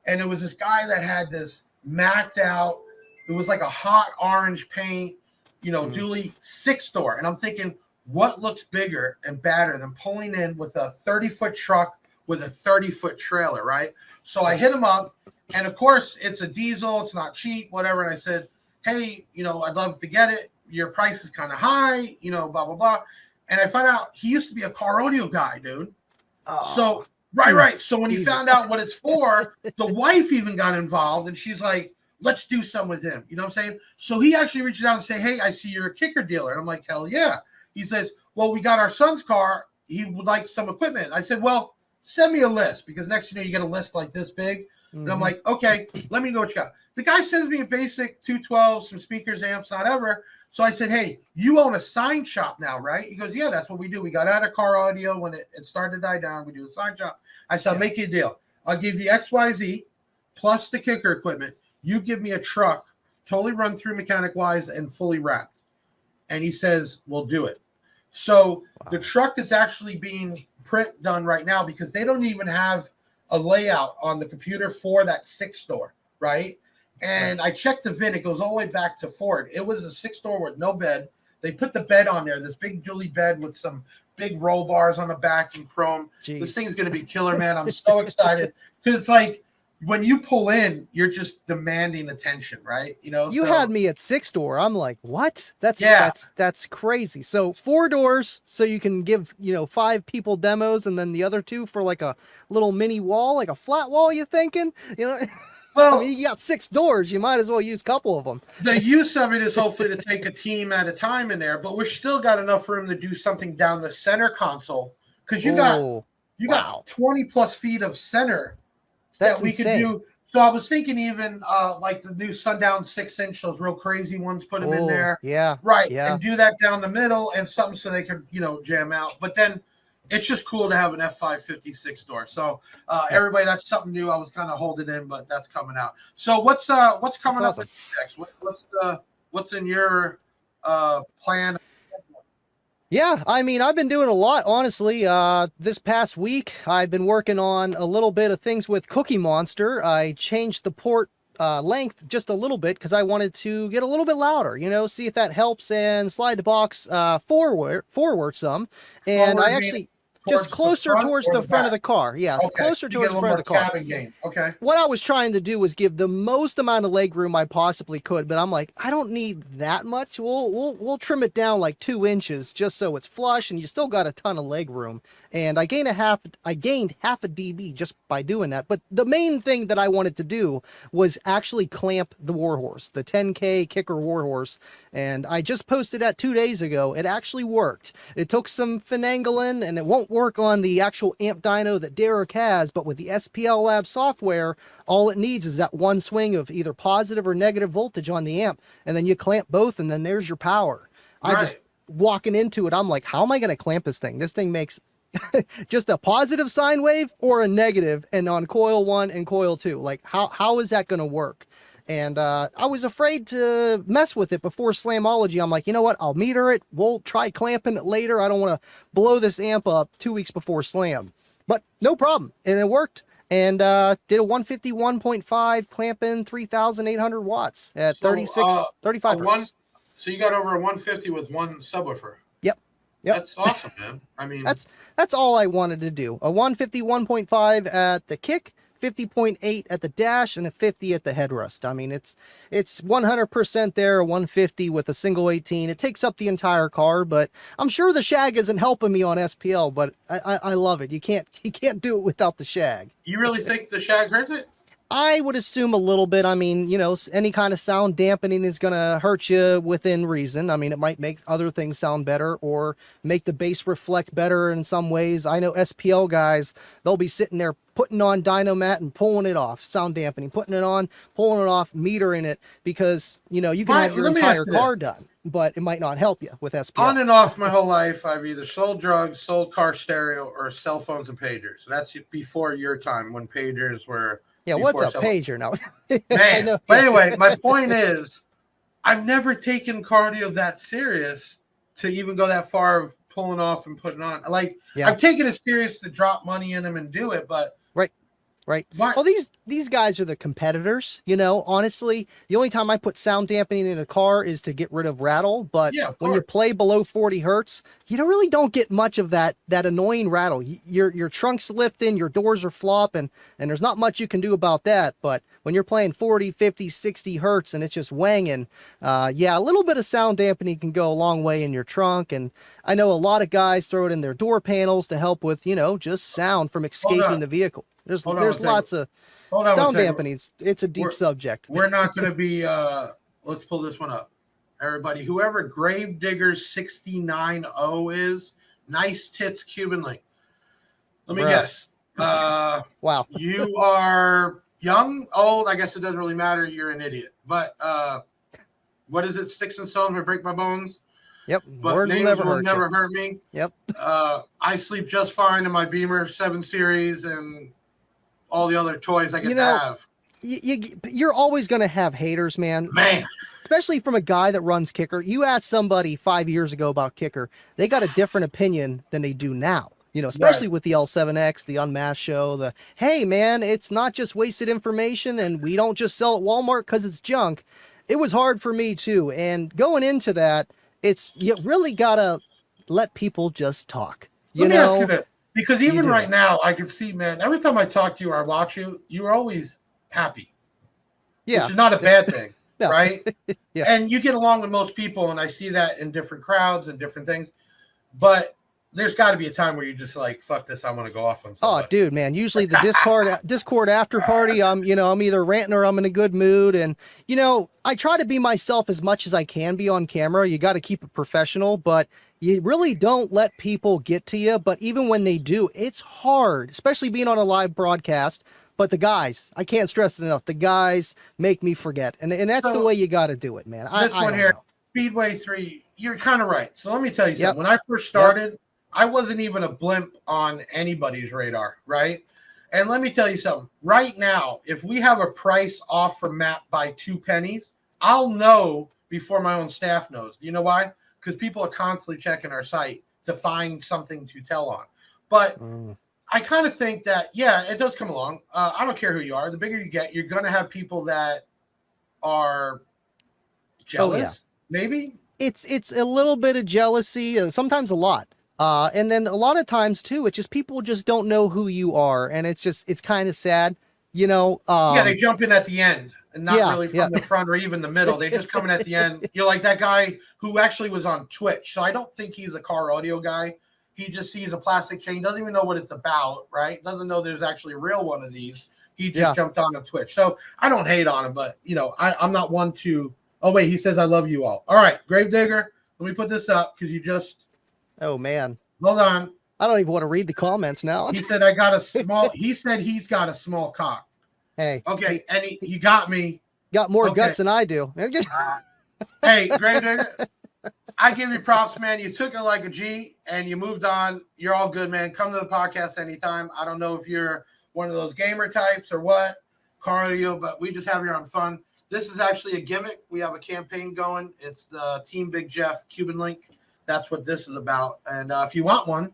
And it was this guy that had this mapped out. It was like a hot orange paint, you know, dually 6-door. And I'm thinking, what looks bigger and badder than pulling in with a 30-foot truck with a 30-foot trailer, right? So I hit him up. And, of course, it's a diesel. It's not cheap, whatever. And I said, hey, you know, I'd love to get it. Your price is kind of high, you know, blah, blah, blah. And I found out he used to be a car audio guy, dude. So, right. So when he found out what it's for, the wife even got involved. And she's like, let's do some with him. You know what I'm saying? So he actually reaches out and say, hey, I see you're a kicker dealer. And I'm like, hell yeah. He says, well, we got our son's car. He would like some equipment. I said, well, send me a list because next you know, you get a list like this big. And I'm like, okay, let me know what you got. The guy sends me a basic 212, some speakers, amps, whatever. So I said, hey, you own a sign shop now, right? He goes, yeah, that's what we do. We got out of car audio when it started to die down. We do a sign shop. I said, I'll make you a deal. I'll give you XYZ plus the kicker equipment. You give me a truck, totally run through mechanic-wise and fully wrapped. And he says, we'll do it. So the truck is actually being print done right now because they don't even have a layout on the computer for that 6-door, right? And I checked the VIN. It goes all the way back to Ford. It was a 6-door with no bed. They put the bed on there, this big dually bed with some big roll bars on the back in chrome. Jeez. This thing's going to be killer, man. I'm so excited because it's like when you pull in, you're just demanding attention, right? You know, You had me at 6-door. I'm like, what? That's crazy. So 4 doors, so you can give 5 people demos, and then the other 2 for like a little mini wall, like a flat wall. You thinking? You know, well, I mean, you got 6 doors. You might as well use a couple of them. The use of it is hopefully to take a team at a time in there, but we're still got enough room to do something down the center console because you got 20 plus feet of center. That's we insane. could do. So I was thinking even like the new Sundown 6-inch, those real crazy ones, put them in there. Yeah. Right. Yeah. And do that down the middle and something so they could, jam out. But then it's just cool to have an F550 6-door. So everybody, that's something new. I was kind of holding in, but that's coming out. So what's coming up with next? What's in your plan? Yeah, I mean, I've been doing a lot, honestly. This past week, I've been working on a little bit of things with Cookie Monster. I changed the port length just a little bit because I wanted to get a little bit louder, see if that helps, and slide the box forward some. And I actually just closer towards the front of the car. Yeah, closer towards the front of the car. Okay. What I was trying to do was give the most amount of leg room I possibly could, but I'm like, I don't need that much. We'll trim it down like 2 inches just so it's flush, and you still got a ton of leg room. And I gained half a dB just by doing that. But the main thing that I wanted to do was actually clamp the Warhorse, the 10K kicker Warhorse. And I just posted that 2 days ago. It actually worked. It took some finagling, and it won't work on the actual amp dyno that Dereck has, but with the SPL Lab software, all it needs is that one swing of either positive or negative voltage on the amp, and then you clamp both, and then there's your power. Right. I just, walking into it, I'm like, how am I going to clamp this thing? This thing makes just a positive sine wave or a negative, and on coil 1 and coil 2. Like, how is that going to work? And I was afraid to mess with it before Slamology. I'm like, you know what? I'll meter it. We'll try clamping it later. I don't want to blow this amp up 2 weeks before Slam. But no problem. And it worked. And did a 151.5 clamping 3,800 watts at 35 hertz. So you got over a 150 with one subwoofer. Yep. That's awesome, man. I mean, that's all I wanted to do. A 151.5 at the kick 50.8 at the dash and a 50 at the headrest. I mean, it's 100% there, 150 with a single 18. It takes up the entire car, but I'm sure the shag isn't helping me on SPL, but I love it. You can't do it without the shag. You really think the shag hurts it? I would assume a little bit. I mean, you know, any kind of sound dampening is going to hurt you within reason. I mean, it might make other things sound better or make the bass reflect better in some ways. I know SPL guys, they'll be sitting there putting on Dynomat and pulling it off, sound dampening, putting it on, pulling it off, metering it, because, you know, you can have your entire car done, but it might not help you with SPL. On and off my whole life, I've either sold drugs, sold car stereo, or cell phones and pagers. That's before your time when pagers were... Yeah, what's a pager now? Man, but anyway, my point is, I've never taken cardio that serious to even go that far of pulling off and putting on. Like, I've taken it serious to drop money in them and do it, but right. Well, these guys are the competitors, you know, honestly. The only time I put sound dampening in a car is to get rid of rattle, but when you play below 40 hertz, you really don't get much of that annoying rattle. Your trunk's lifting, your doors are flopping, and there's not much you can do about that. But when you're playing 40, 50, 60 hertz and it's just wanging, a little bit of sound dampening can go a long way in your trunk. And I know a lot of guys throw it in their door panels to help with, you know, just sound from escaping the vehicle. There's lots of sound dampening. It's a deep subject. We're not going to be, let's pull this one up. Everybody, whoever Gravediggers 690 is, nice tits Cuban link. Let me guess. Wow. You are young, old, I guess it doesn't really matter. You're an idiot. But what is it? Sticks and stones may break my bones. Yep. But Words names will never hurt me. Yep. I sleep just fine in my Beamer 7 Series and all the other toys I get to have. You're always going to have haters, man. Especially from a guy that runs Kicker. You asked somebody 5 years ago about Kicker, they got a different opinion than they do now. You know, especially with the L7X, the Unmasked show, hey, man, it's not just wasted information and we don't just sell at Walmart because it's junk. It was hard for me, too. And going into that, you really got to let people just talk. Let me ask you this. Because even right now, I can see, man, every time I talk to you or I watch you, you're always happy. Yeah. Which is not a bad thing, right? And you get along with most people, and I see that in different crowds and different things. But there's got to be a time where you're just like, fuck this, I want to go off on somebody. Oh, dude, man. Usually the Discord after party, I'm either ranting or I'm in a good mood. And, you know, I try to be myself as much as I can be on camera. You got to keep it professional, but you really don't let people get to you. But even when they do, it's hard, especially being on a live broadcast. But the guys, I can't stress it enough. The guys make me forget. And that's the way you got to do it, man. This one here, Speedway 3, you're kind of right. So let me tell you something. When I first started, I wasn't even a blimp on anybody's radar, right? And let me tell you something. Right now, if we have a price off from Matt by 2 pennies, I'll know before my own staff knows. You know why? Because people are constantly checking our site to find something to tell on. But I kind of think that, it does come along. I don't care who you are. The bigger you get, you're going to have people that are jealous, maybe. It's a little bit of jealousy and sometimes a lot. And then a lot of times too, it's just people just don't know who you are. And it's kind of sad, you know. They jump in at the end and not really from the front or even the middle. They just come in at the end. You're like that guy who actually was on Twitch. So I don't think he's a car audio guy. He just sees a plastic chain, doesn't even know what it's about, right? Doesn't know there's actually a real one of these. He just jumped on a Twitch. So I don't hate on him, but, you know, I'm not one to, oh, wait, he says, I love you all. All right, Gravedigger, let me put this up because you just. Oh, man. Hold on. I don't even want to read the comments now. He said, he said he's got a small cock. Hey. Okay, and he got me. Got more guts than I do. Hey, Gravedigger. I give you props, man. You took it like a G and you moved on. You're all good, man. Come to the podcast anytime. I don't know if you're one of those gamer types or what, cardio, but we just have you on fun. This is actually a gimmick. We have a campaign going. It's the Team Big Jeff Cuban link. That's what this is about. And if you want one,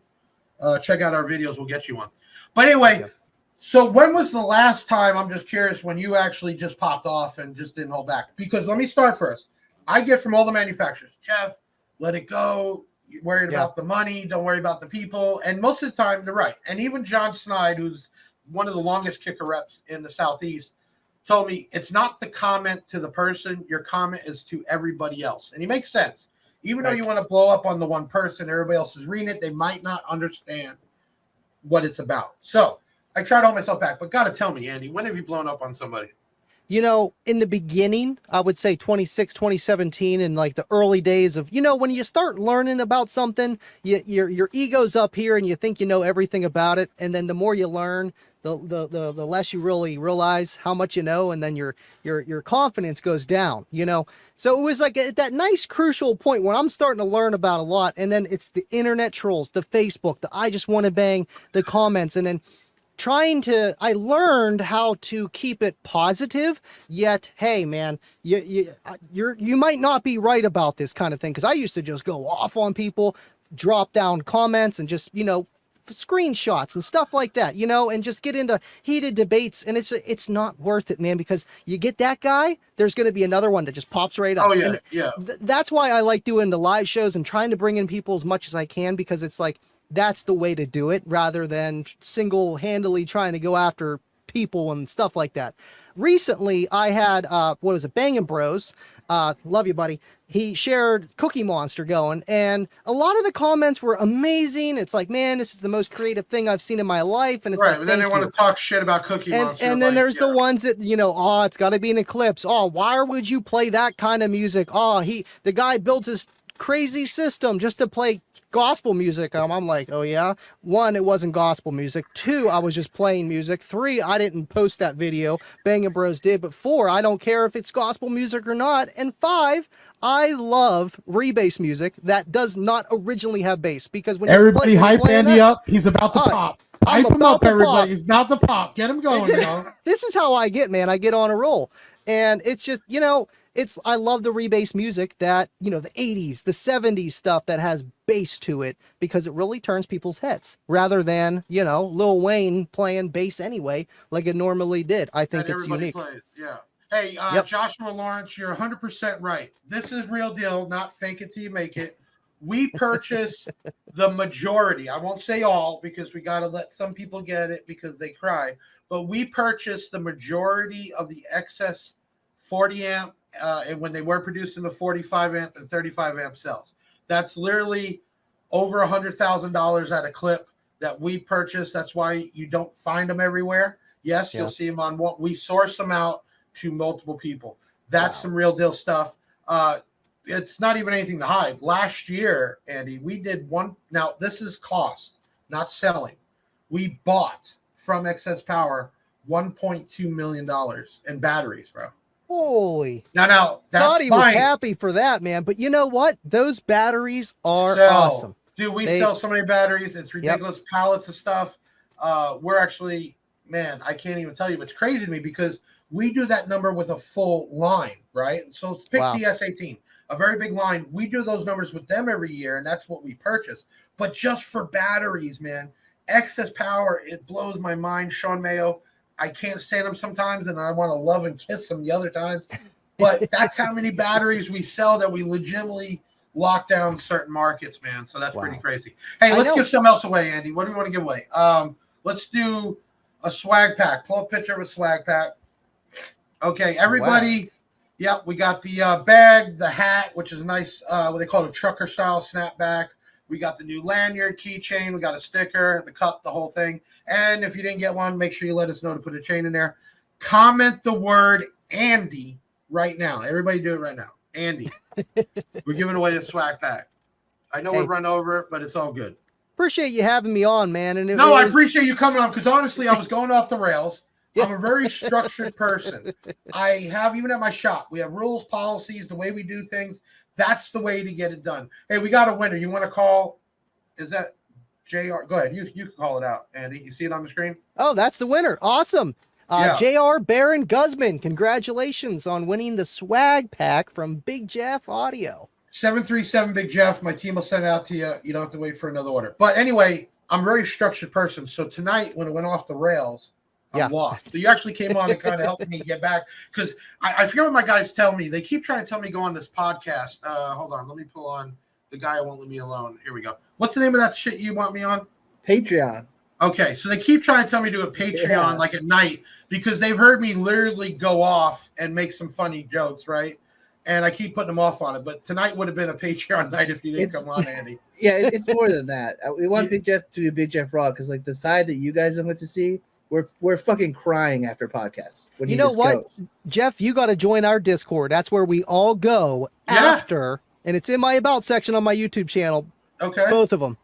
check out our videos. We'll get you one. But anyway, so when was the last time, I'm just curious, when you actually just popped off and just didn't hold back? Because let me start first. I get from all the manufacturers, Jeff, let it go. You're worried about the money. Don't worry about the people. And most of the time, they're right. And even John Snide, who's one of the longest kicker reps in the Southeast, told me it's not the comment to the person. Your comment is to everybody else. And he makes sense. Even though you want to blow up on the one person, everybody else is reading it, they might not understand what it's about. So I try to hold myself back, but got to tell me, Andy, when have you blown up on somebody? You know, in the beginning, I would say 2017, and like the early days of, you know, when you start learning about something, your ego's up here and you think you know everything about it. And then the more you learn, the less you really realize how much you know. And then your confidence goes down, you know? So it was like at that nice crucial point when I'm starting to learn about a lot. And then it's the internet trolls, the Facebook, the I just want to bang, the comments. And then I learned how to keep it positive, yet, hey man, you might not be right about this kind of thing. Cause I used to just go off on people, drop down comments and just, you know, screenshots and stuff like that, you know, and just get into heated debates. And it's not worth it, man, because you get that guy, there's going to be another one that just pops right up. Oh yeah. And yeah. That's why I like doing the live shows and trying to bring in people as much as I can, because it's like, that's the way to do it rather than single-handedly trying to go after people and stuff like that. Recently, I had, Bangin' Bros. Love you, buddy. He shared Cookie Monster going, and a lot of the comments were amazing. It's like, man, this is the most creative thing I've seen in my life. And it's right, like, and then they want to talk shit about Cookie Monster. And then there's the ones that, you know, oh, it's got to be an Eclipse. Oh, why would you play that kind of music? Oh, the guy built his crazy system just to play gospel music. I'm like, oh yeah. 1, it wasn't gospel music. 2, I was just playing music. 3, I didn't post that video. Bangin' Bros did. But 4, I don't care if it's gospel music or not. And 5, I love rebass music that does not originally have bass, because when everybody hype Andy up, he's about to pop. Hype him up, everybody. He's about to pop. Get him going, This is how I get, man. I get on a roll. And it's just, you know, I love the rebass music that, you know, the 80s, the 70s stuff that has bass to it, because it really turns people's heads rather than, you know, Lil Wayne playing bass anyway, like it normally did. I think it's unique. Plays. Yeah. Hey, Joshua Lawrence, you're 100% right. This is real deal, not fake it till you make it. We purchase the majority. I won't say all, because we got to let some people get it because they cry, but we purchase the majority of the excess 40 amp and when they were producing the 45 amp and 35 amp cells. That's literally over $100,000 at a clip that we purchased. That's why you don't find them everywhere. Yes, you'll see them on what we source them out to multiple people. That's some real deal stuff. It's not even anything to hide. Last year, Andy, we did one. Now, this is cost, not selling. We bought from Excess Power $1.2 million in batteries, bro. Holy. Now, that's Thought he was happy for that, man. But you know what? Those batteries are awesome. Dude, we sell so many batteries. It's ridiculous. Pallets of stuff. We're actually, man, I can't even tell you. It's crazy to me because we do that number with a full line, right? So pick the S18, a very big line. We do those numbers with them every year, and that's what we purchase. But just for batteries, man, Excess Power, it blows my mind. Sean Mayo, I can't stand them sometimes, and I want to love and kiss them the other times. But that's how many batteries we sell that we legitimately lock down certain markets, man. So that's pretty crazy. Hey, let's give something else away, Andy. What do we want to give away? Let's do a swag pack. Pull a picture of a swag pack. Okay, everybody. Yep, we got the bag, the hat, which is nice, what they call a trucker style snapback. We got the new lanyard, keychain. We got a sticker, the cup, the whole thing. And if you didn't get one, make sure you let us know to put a chain in there. Comment the word Andy right now. Everybody do it right now. Andy. We're giving away a swag pack. I know we're run over, but it's all good. Appreciate you having me on, man. And I appreciate you coming on because honestly, I was going off the rails. I'm a very structured person. I have, even at my shop, we have rules, policies, the way we do things. That's the way to get it done. Hey, we got a winner. You want to call? Is that JR? Go ahead. You can call it out, Andy. You see it on the screen? Oh, that's the winner. Awesome. JR Baron Guzman, congratulations on winning the swag pack from Big Jeff Audio. 737 Big Jeff. My team will send it out to you. You don't have to wait for another order. But anyway, I'm a very structured person. So tonight, when it went off the rails, I'm lost. So you actually came on and kind of helped me get back because I forget what my guys tell me. They keep trying to tell me to go on this podcast. Hold on. Let me pull on the guy who won't leave me alone. Here we go. What's the name of that shit you want me on? Patreon. Okay, so they keep trying to tell me to do a Patreon like at night because they've heard me literally go off and make some funny jokes, right? And I keep putting them off on it. But tonight would have been a Patreon night if you didn't come on, Andy. Yeah, it's more than that. We want Big Jeff to do Big Jeff Raw because like the side that you guys don't get to see, we're fucking crying after podcasts. When You know what, goes. Jeff? You got to join our Discord. That's where we all go after, and it's in my About section on my YouTube channel. Okay. Both of them.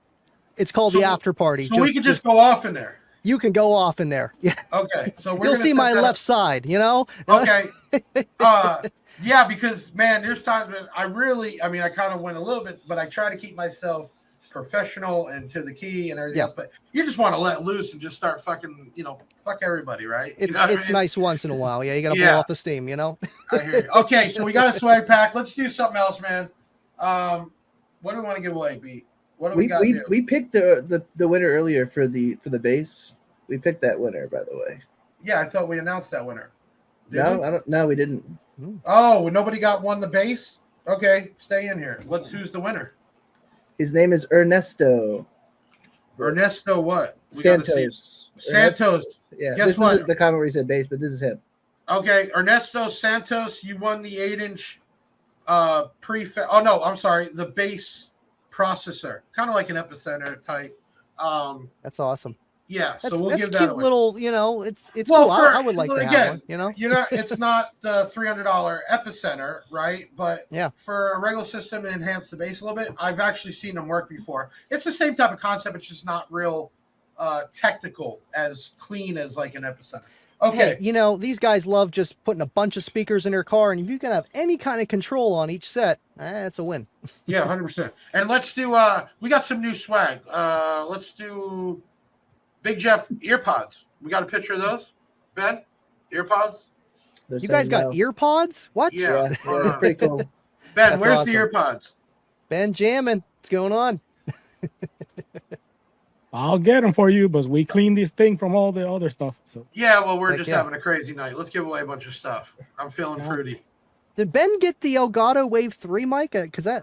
It's called the After Party. So we can just go off in there. You can go off in there. Yeah. Okay. So You'll see my left side. You know. Okay. Yeah, because man, there's times when I kind of went a little bit, but I try to keep myself professional and to the key and everything else. But you just want to let loose and just start fucking, fuck everybody, right? It's nice once in a while. Yeah, you got to blow off the steam. I hear you. Okay, so we got a swag pack. Let's do something else, man. What do we want to give away, B? What do we got? We picked the winner earlier for the bass. We picked that winner, by the way. Yeah, I thought we announced that winner. No, we didn't. Oh, nobody won the bass? Okay, stay in here. Who's the winner? His name is Ernesto. Ernesto what? Santos. Santos. Yeah, Guess this what? isn't the comment where he said bass, but this is him. Okay, Ernesto Santos, you won the 8-inch the bass processor. Kind of like an Epicenter type. That's awesome. Yeah, That's, so we'll that's give that cute away. little, it's cool. I would like to have one, It's not the $300 Epicenter, right? But for a regular system and enhance the bass a little bit, I've actually seen them work before. It's the same type of concept. It's just not real technical, as clean as like an Epicenter. Okay. Hey, these guys love just putting a bunch of speakers in their car, and if you can have any kind of control on each set, it's a win. Yeah, 100%. And let's do, we got some new swag. Let's do Big Jeff earpods. We got a picture of those, Ben? Earpods? You guys got earpods? What? Yeah. Pretty cool. Ben, That's where's awesome. the earpods? Ben jamming. What's going on? I'll get them for you, but we clean this thing from all the other stuff. So Yeah, well, we're just having a crazy night. Let's give away a bunch of stuff. I'm feeling fruity. Did Ben get the Elgato Wave 3 mic? Because I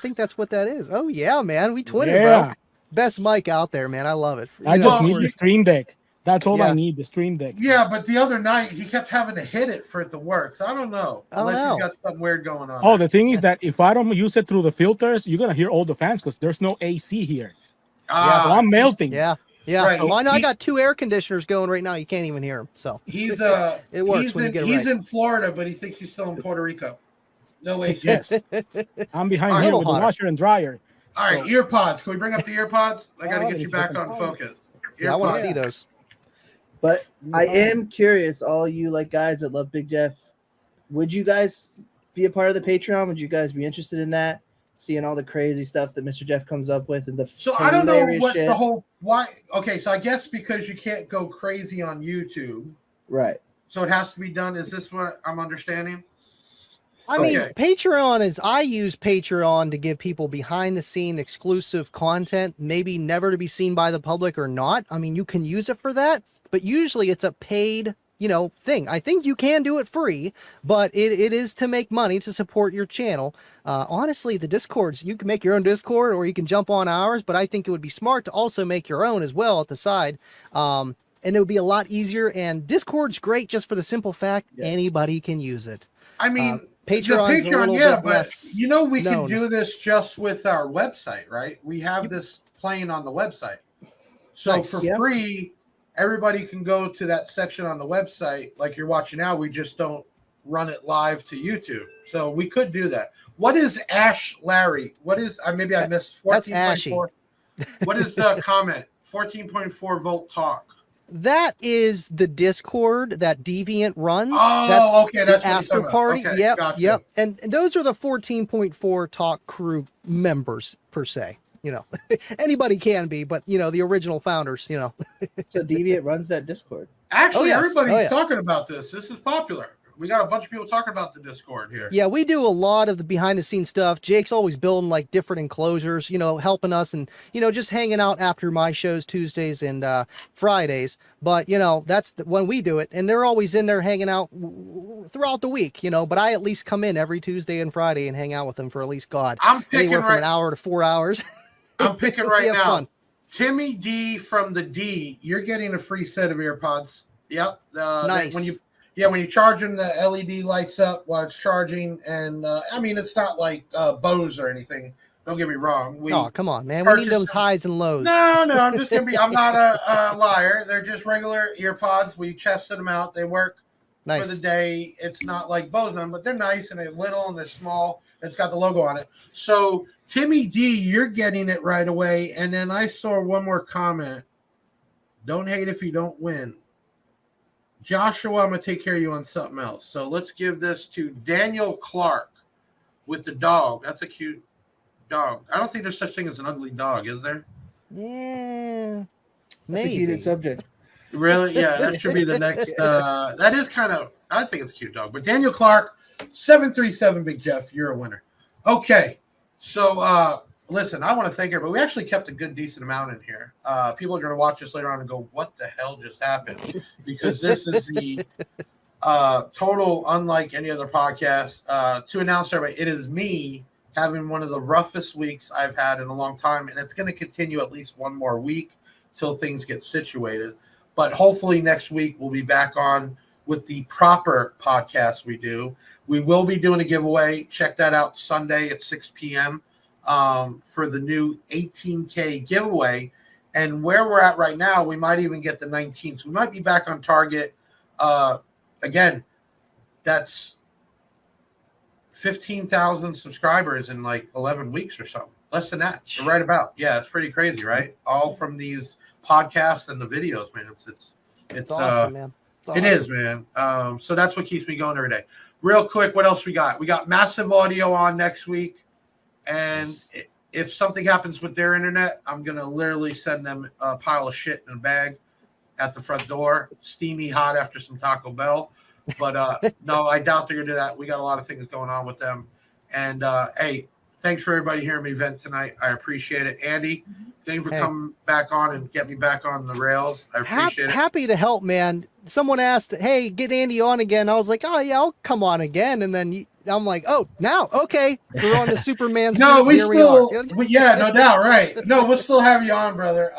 think that's what that is. Oh, yeah, man. We twinning, bro. Best mic out there, man. I love it. I just need the Stream Deck. That's all I need, the Stream Deck. Yeah, but the other night, he kept having to hit it for it to work. So I don't know. Unless he's got something weird going on. Oh, the thing is that if I don't use it through the filters, you're going to hear all the fans because there's no AC here. So I'm melting. Yeah. Right. So I got 2 air conditioners going right now. You can't even hear them. So he's it works when you get it right. He's in Florida, but he thinks he's still in Puerto Rico. No AC. Yes. I'm behind here with the washer and dryer. All right, earpods. Can we bring up the earpods? I got to get you back on focus. Yeah, I want to see those. But I am curious, all you guys that love Big Jeff, would you guys be a part of the Patreon? Would you guys be interested in that? Seeing all the crazy stuff that Mr. Jeff comes up with and the So I don't know what shit. the whole why. Okay, so I guess because you can't go crazy on YouTube, right? So it has to be done. Is this what I'm understanding? I mean, Patreon I use Patreon to give people behind the scene exclusive content, maybe never to be seen by the public or not. I mean, you can use it for that, but usually it's a paid, thing. I think you can do it free, but it is to make money to support your channel. Honestly, the Discords, you can make your own Discord or you can jump on ours, but I think it would be smart to also make your own as well at the side. And it would be a lot easier. And Discord's great just for the simple fact anybody can use it. I mean, Patreon, but we can do this just with our website, right? We have this playing on the website. So for free, everybody can go to that section on the website like you're watching now. We just don't run it live to YouTube. So we could do that. What is Ash Larry? What is, maybe I missed 14.4. What is the comment? 14.4 volt talk. That is the Discord that Deviant runs. Oh, okay. That's the after party. Okay, yep. gotcha. Yep. And those are the 14.4 talk crew members per se. Anybody can be, but the original founders, So Deviant runs that Discord. Actually, everybody's talking about this. This is popular. We got a bunch of people talking about the Discord here. Yeah, we do a lot of the behind the scenes stuff. Jake's always building different enclosures, helping us and, just hanging out after my shows Tuesdays and Fridays. But, that's when we do it. And they're always in there hanging out throughout the week, but I at least come in every Tuesday and Friday and hang out with them for at least, I'm picking anywhere from an hour to 4 hours. I'm picking right now. Fun. Timmy D from the D, you're getting a free set of earpods. Yep. Nice. When you charge them, the LED lights up while it's charging, and I mean, it's not like Bose or anything. Don't get me wrong. Oh, come on, man. We need those highs and lows. No, I'm just gonna be. I'm not a liar. They're just regular earpods. We tested them out. They work for the day. It's not like Bose, but they're nice and they're little and they're small. It's got the logo on it. So Timmy D, you're getting it right away. And then I saw one more comment. Don't hate if you don't win. Joshua, I'm gonna take care of you on something else. So let's give this to Daniel Clark with the dog. That's a cute dog. I don't think there's such thing as an ugly dog, is there? Yeah, That's a heated subject. Really? Yeah, that should be the next. That is kind of. I think it's a cute dog. But Daniel Clark, 737 Big Jeff, you're a winner. Okay, so listen, I want to thank everybody. We actually kept a good, decent amount in here. People are going to watch this later on and go, "What the hell just happened?" Because this is the total unlike any other podcast. To announce to everybody, it is me having one of the roughest weeks I've had in a long time, and it's going to continue at least one more week till things get situated. But hopefully next week we'll be back on with the proper podcast we do. We will be doing a giveaway. Check that out Sunday at 6 p.m. For the new 18K giveaway. And where we're at right now, we might even get the 19th. So we might be back on target. Again, that's 15,000 subscribers in like 11 weeks or something. Less than that. We're right about. Yeah, it's pretty crazy, right? All from these podcasts and the videos, man. It's awesome, man. It's awesome. It is, man. So that's what keeps me going every day. Real quick, what else we got? We got Massive Audio on next week. And if something happens with their internet, I'm going to literally send them a pile of shit in a bag at the front door, steamy hot after some Taco Bell. But no, I doubt they're going to do that. We got a lot of things going on with them. And hey, thanks for everybody hearing me vent tonight. I appreciate it. Andy, thank you for coming back on and get me back on the rails. I appreciate it. Happy to help, man. Someone asked, hey, get Andy on again. I was like, oh, yeah, I'll come on again. And then I'm like, oh, now, okay. We're on the Superman suit. No, we Here still, we yeah, no doubt, right. No, we'll still have you on, brother.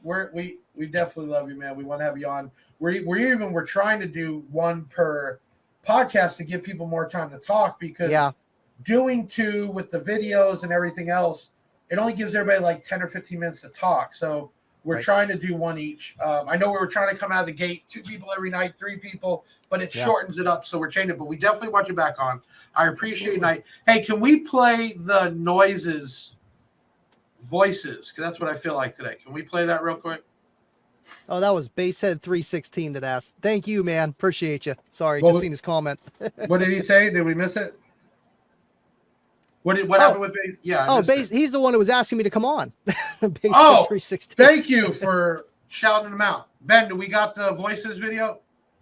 We definitely love you, man. We want to have you on. We're trying to do one per podcast to give people more time to talk, because doing two with the videos and everything else, it only gives everybody like 10 or 15 minutes to talk. So we're trying to do one each. I know we were trying to come out of the gate, 2 people every night, 3 people, but it shortens it up. So we're changing it, but we definitely want you back on. I appreciate it. Hey, can we play the noises voices? Because that's what I feel like today. Can we play that real quick? Oh, that was Basehead 316 that asked. Thank you, man. Appreciate you. Sorry, just seen his comment. What did he say? Did we miss it? What happened with Base? Yeah. He's the one who was asking me to come on. Basehead 316. Thank you for shouting them out. Ben, do we got the voices video?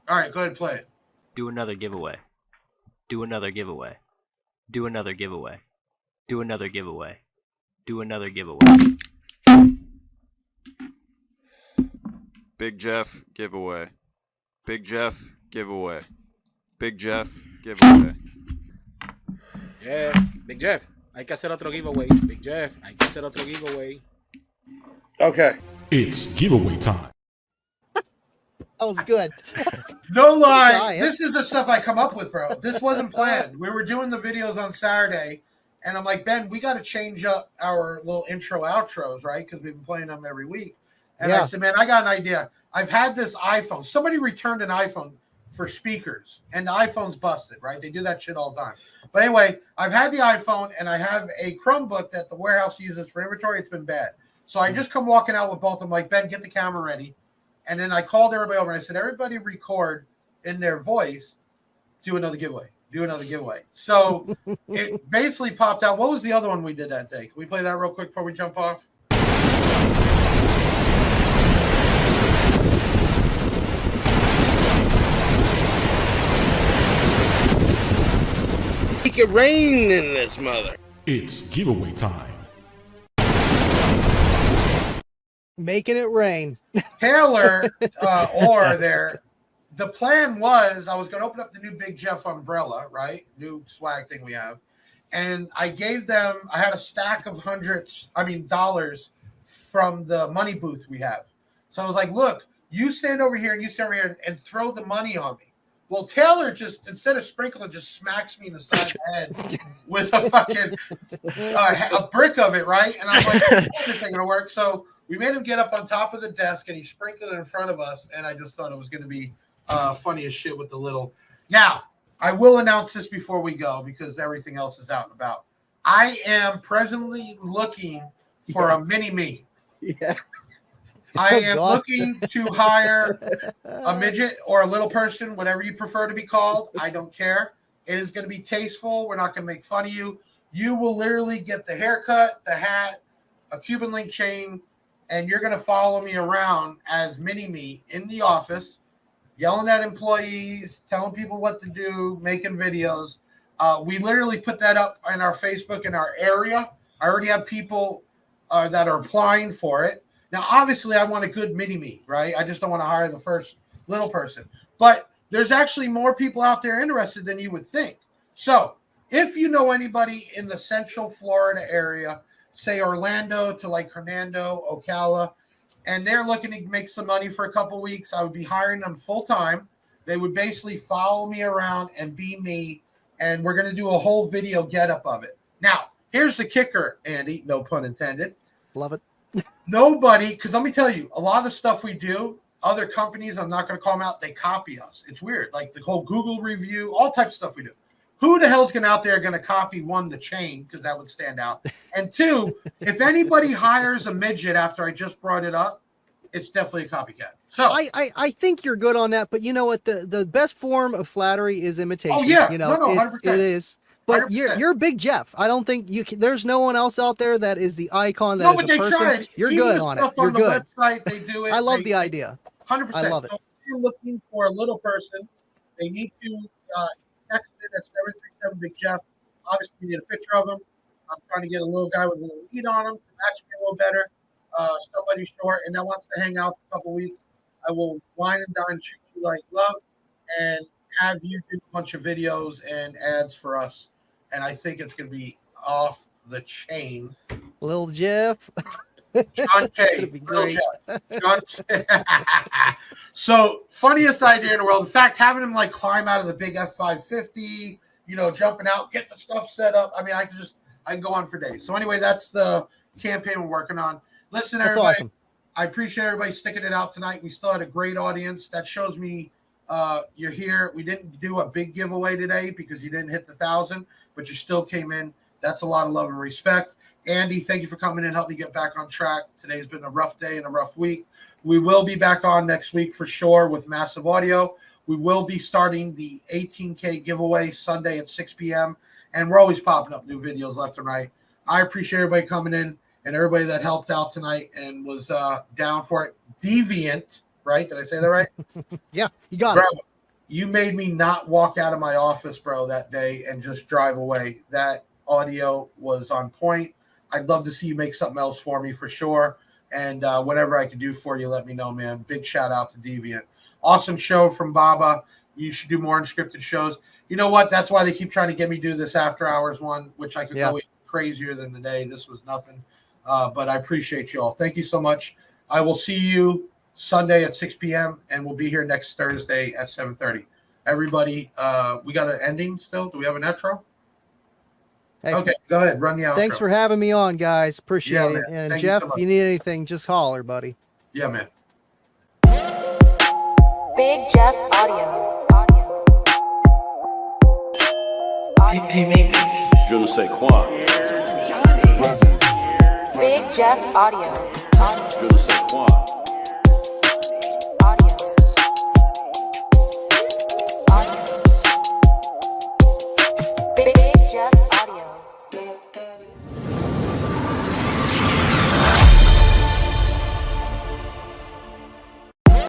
All right, go ahead and play it. Do another giveaway. Do another giveaway. Do another giveaway. Do another giveaway. Do another giveaway. Big Jeff giveaway. Big Jeff giveaway. Big Jeff giveaway. Yeah, Big Jeff, hay que hacer otro giveaway. Big Jeff, hay que hacer otro giveaway. Okay. It's giveaway time. That was good. No lie. This is the stuff I come up with, bro. This wasn't planned. We were doing the videos on Saturday, and I'm like, Ben, we got to change up our little intro outros, right? Because we've been playing them every week. And I said, man, I got an idea. I've had this iPhone. Somebody returned an iPhone for speakers, and the iPhone's busted, right? They do that shit all the time. But anyway, I've had the iPhone, and I have a Chromebook that the warehouse uses for inventory. It's been bad. So I just come walking out with both of them, like, Ben, get the camera ready. And then I called everybody over, and I said, everybody record in their voice, do another giveaway. Do another giveaway. So it basically popped out. What was the other one we did that day? Can we play that real quick before we jump off? Make it rain in this mother. It's giveaway time. Making it rain. Taylor or there. The plan was I was going to open up the new Big Jeff umbrella, right? New swag thing we have. And I gave them, I had a stack of dollars from the money booth we have. So I was like, look, you stand over here and you stand over here and throw the money on me. Well, Taylor just, instead of sprinkling, just smacks me in the side of the head with a fucking a brick of it, right? And I'm like, this ain't gonna work. So we made him get up on top of the desk and he sprinkled it in front of us. And I just thought it was gonna be funny as shit with the little. Now, I will announce this before we go because everything else is out and about. I am presently looking for a mini-me. Yeah. I am looking to hire a midget or a little person, whatever you prefer to be called. I don't care. It is going to be tasteful. We're not going to make fun of you. You will literally get the haircut, the hat, a Cuban link chain, and you're going to follow me around as mini-me in the office, yelling at employees, telling people what to do, making videos. We literally put that up in our Facebook in our area. I already have people that are applying for it. Now, obviously, I want a good mini-me, right? I just don't want to hire the first little person. But there's actually more people out there interested than you would think. So if you know anybody in the Central Florida area, say Orlando to like Hernando, Ocala, and they're looking to make some money for a couple weeks, I would be hiring them full-time. They would basically follow me around and be me, and we're going to do a whole video get-up of it. Now, here's the kicker, Andy, no pun intended. Love it. Nobody, because let me tell you, a lot of the stuff we do, other companies, I'm not going to call them out, they copy us. It's weird. Like the whole Google review, all types of stuff we do. Who the hell's going out there going to copy, one, the chain, because that would stand out. And two, if anybody hires a midget after I just brought it up, it's definitely a copycat. So I think you're good on that, but you know what? The best form of flattery is imitation. Oh, yeah. You know, No, 100%. it is. But 100%. you're Big Jeff. I don't think you can, there's no one else out there that is the icon that no, is but a they person. tried. You're Even good the on it. stuff You're on the good. website, they do it. I love the idea. 100%. I love it. So if you're looking for a little person, they need to text it at 737 Big Jeff. Obviously, you need a picture of him. I'm trying to get a little guy with a little heat on him to match me a little better. Somebody short and that wants to hang out for a couple weeks. I will wine and dine, treat you like love, and have you do a bunch of videos and ads for us. And I think it's going to be off the chain. Little Jeff. John K. Be great. John K. So, funniest idea in the world. In fact, having him like climb out of the big F-550, you know, jumping out, get the stuff set up. I mean, I can go on for days. So anyway, that's the campaign we're working on. Listen, That's everybody. awesome. I appreciate everybody sticking it out tonight. We still had a great audience. That shows me you're here. We didn't do a big giveaway today because you didn't hit the 1,000, but you still came in. That's a lot of love and respect. Andy, thank you for coming in, helping me get back on track. Today's been a rough day and a rough week. We will be back on next week for sure with Massive Audio. We will be starting the 18K giveaway Sunday at 6 p.m. And we're always popping up new videos left and right. I appreciate everybody coming in and everybody that helped out tonight and was down for it. Deviant, right? Did I say that right? Yeah, you got Bro, it. you made me not walk out of my office, bro, that day and just drive away. That audio was on point. I'd love to see you make something else for me for sure. And whatever I can do for you, let me know, man. Big shout out to Deviant. Awesome show from Baba. You should do more unscripted shows. You know what? That's why they keep trying to get me to do this after hours one, which I could go even crazier than the day. This was nothing. But I appreciate you all. Thank you so much. I will see you Sunday at 6 p.m. and we'll be here next Thursday at 7:30. Everybody, we got an ending still? Do we have an outro? Hey, okay, go ahead. Run the outro. Thanks for having me on, guys. Appreciate it. Man. And Thank Jeff, you so if you need anything, just holler, buddy. Yeah, man. Big Jeff Audio. Je ne sais quoi. Big Jeff Audio. Je ne sais quoi.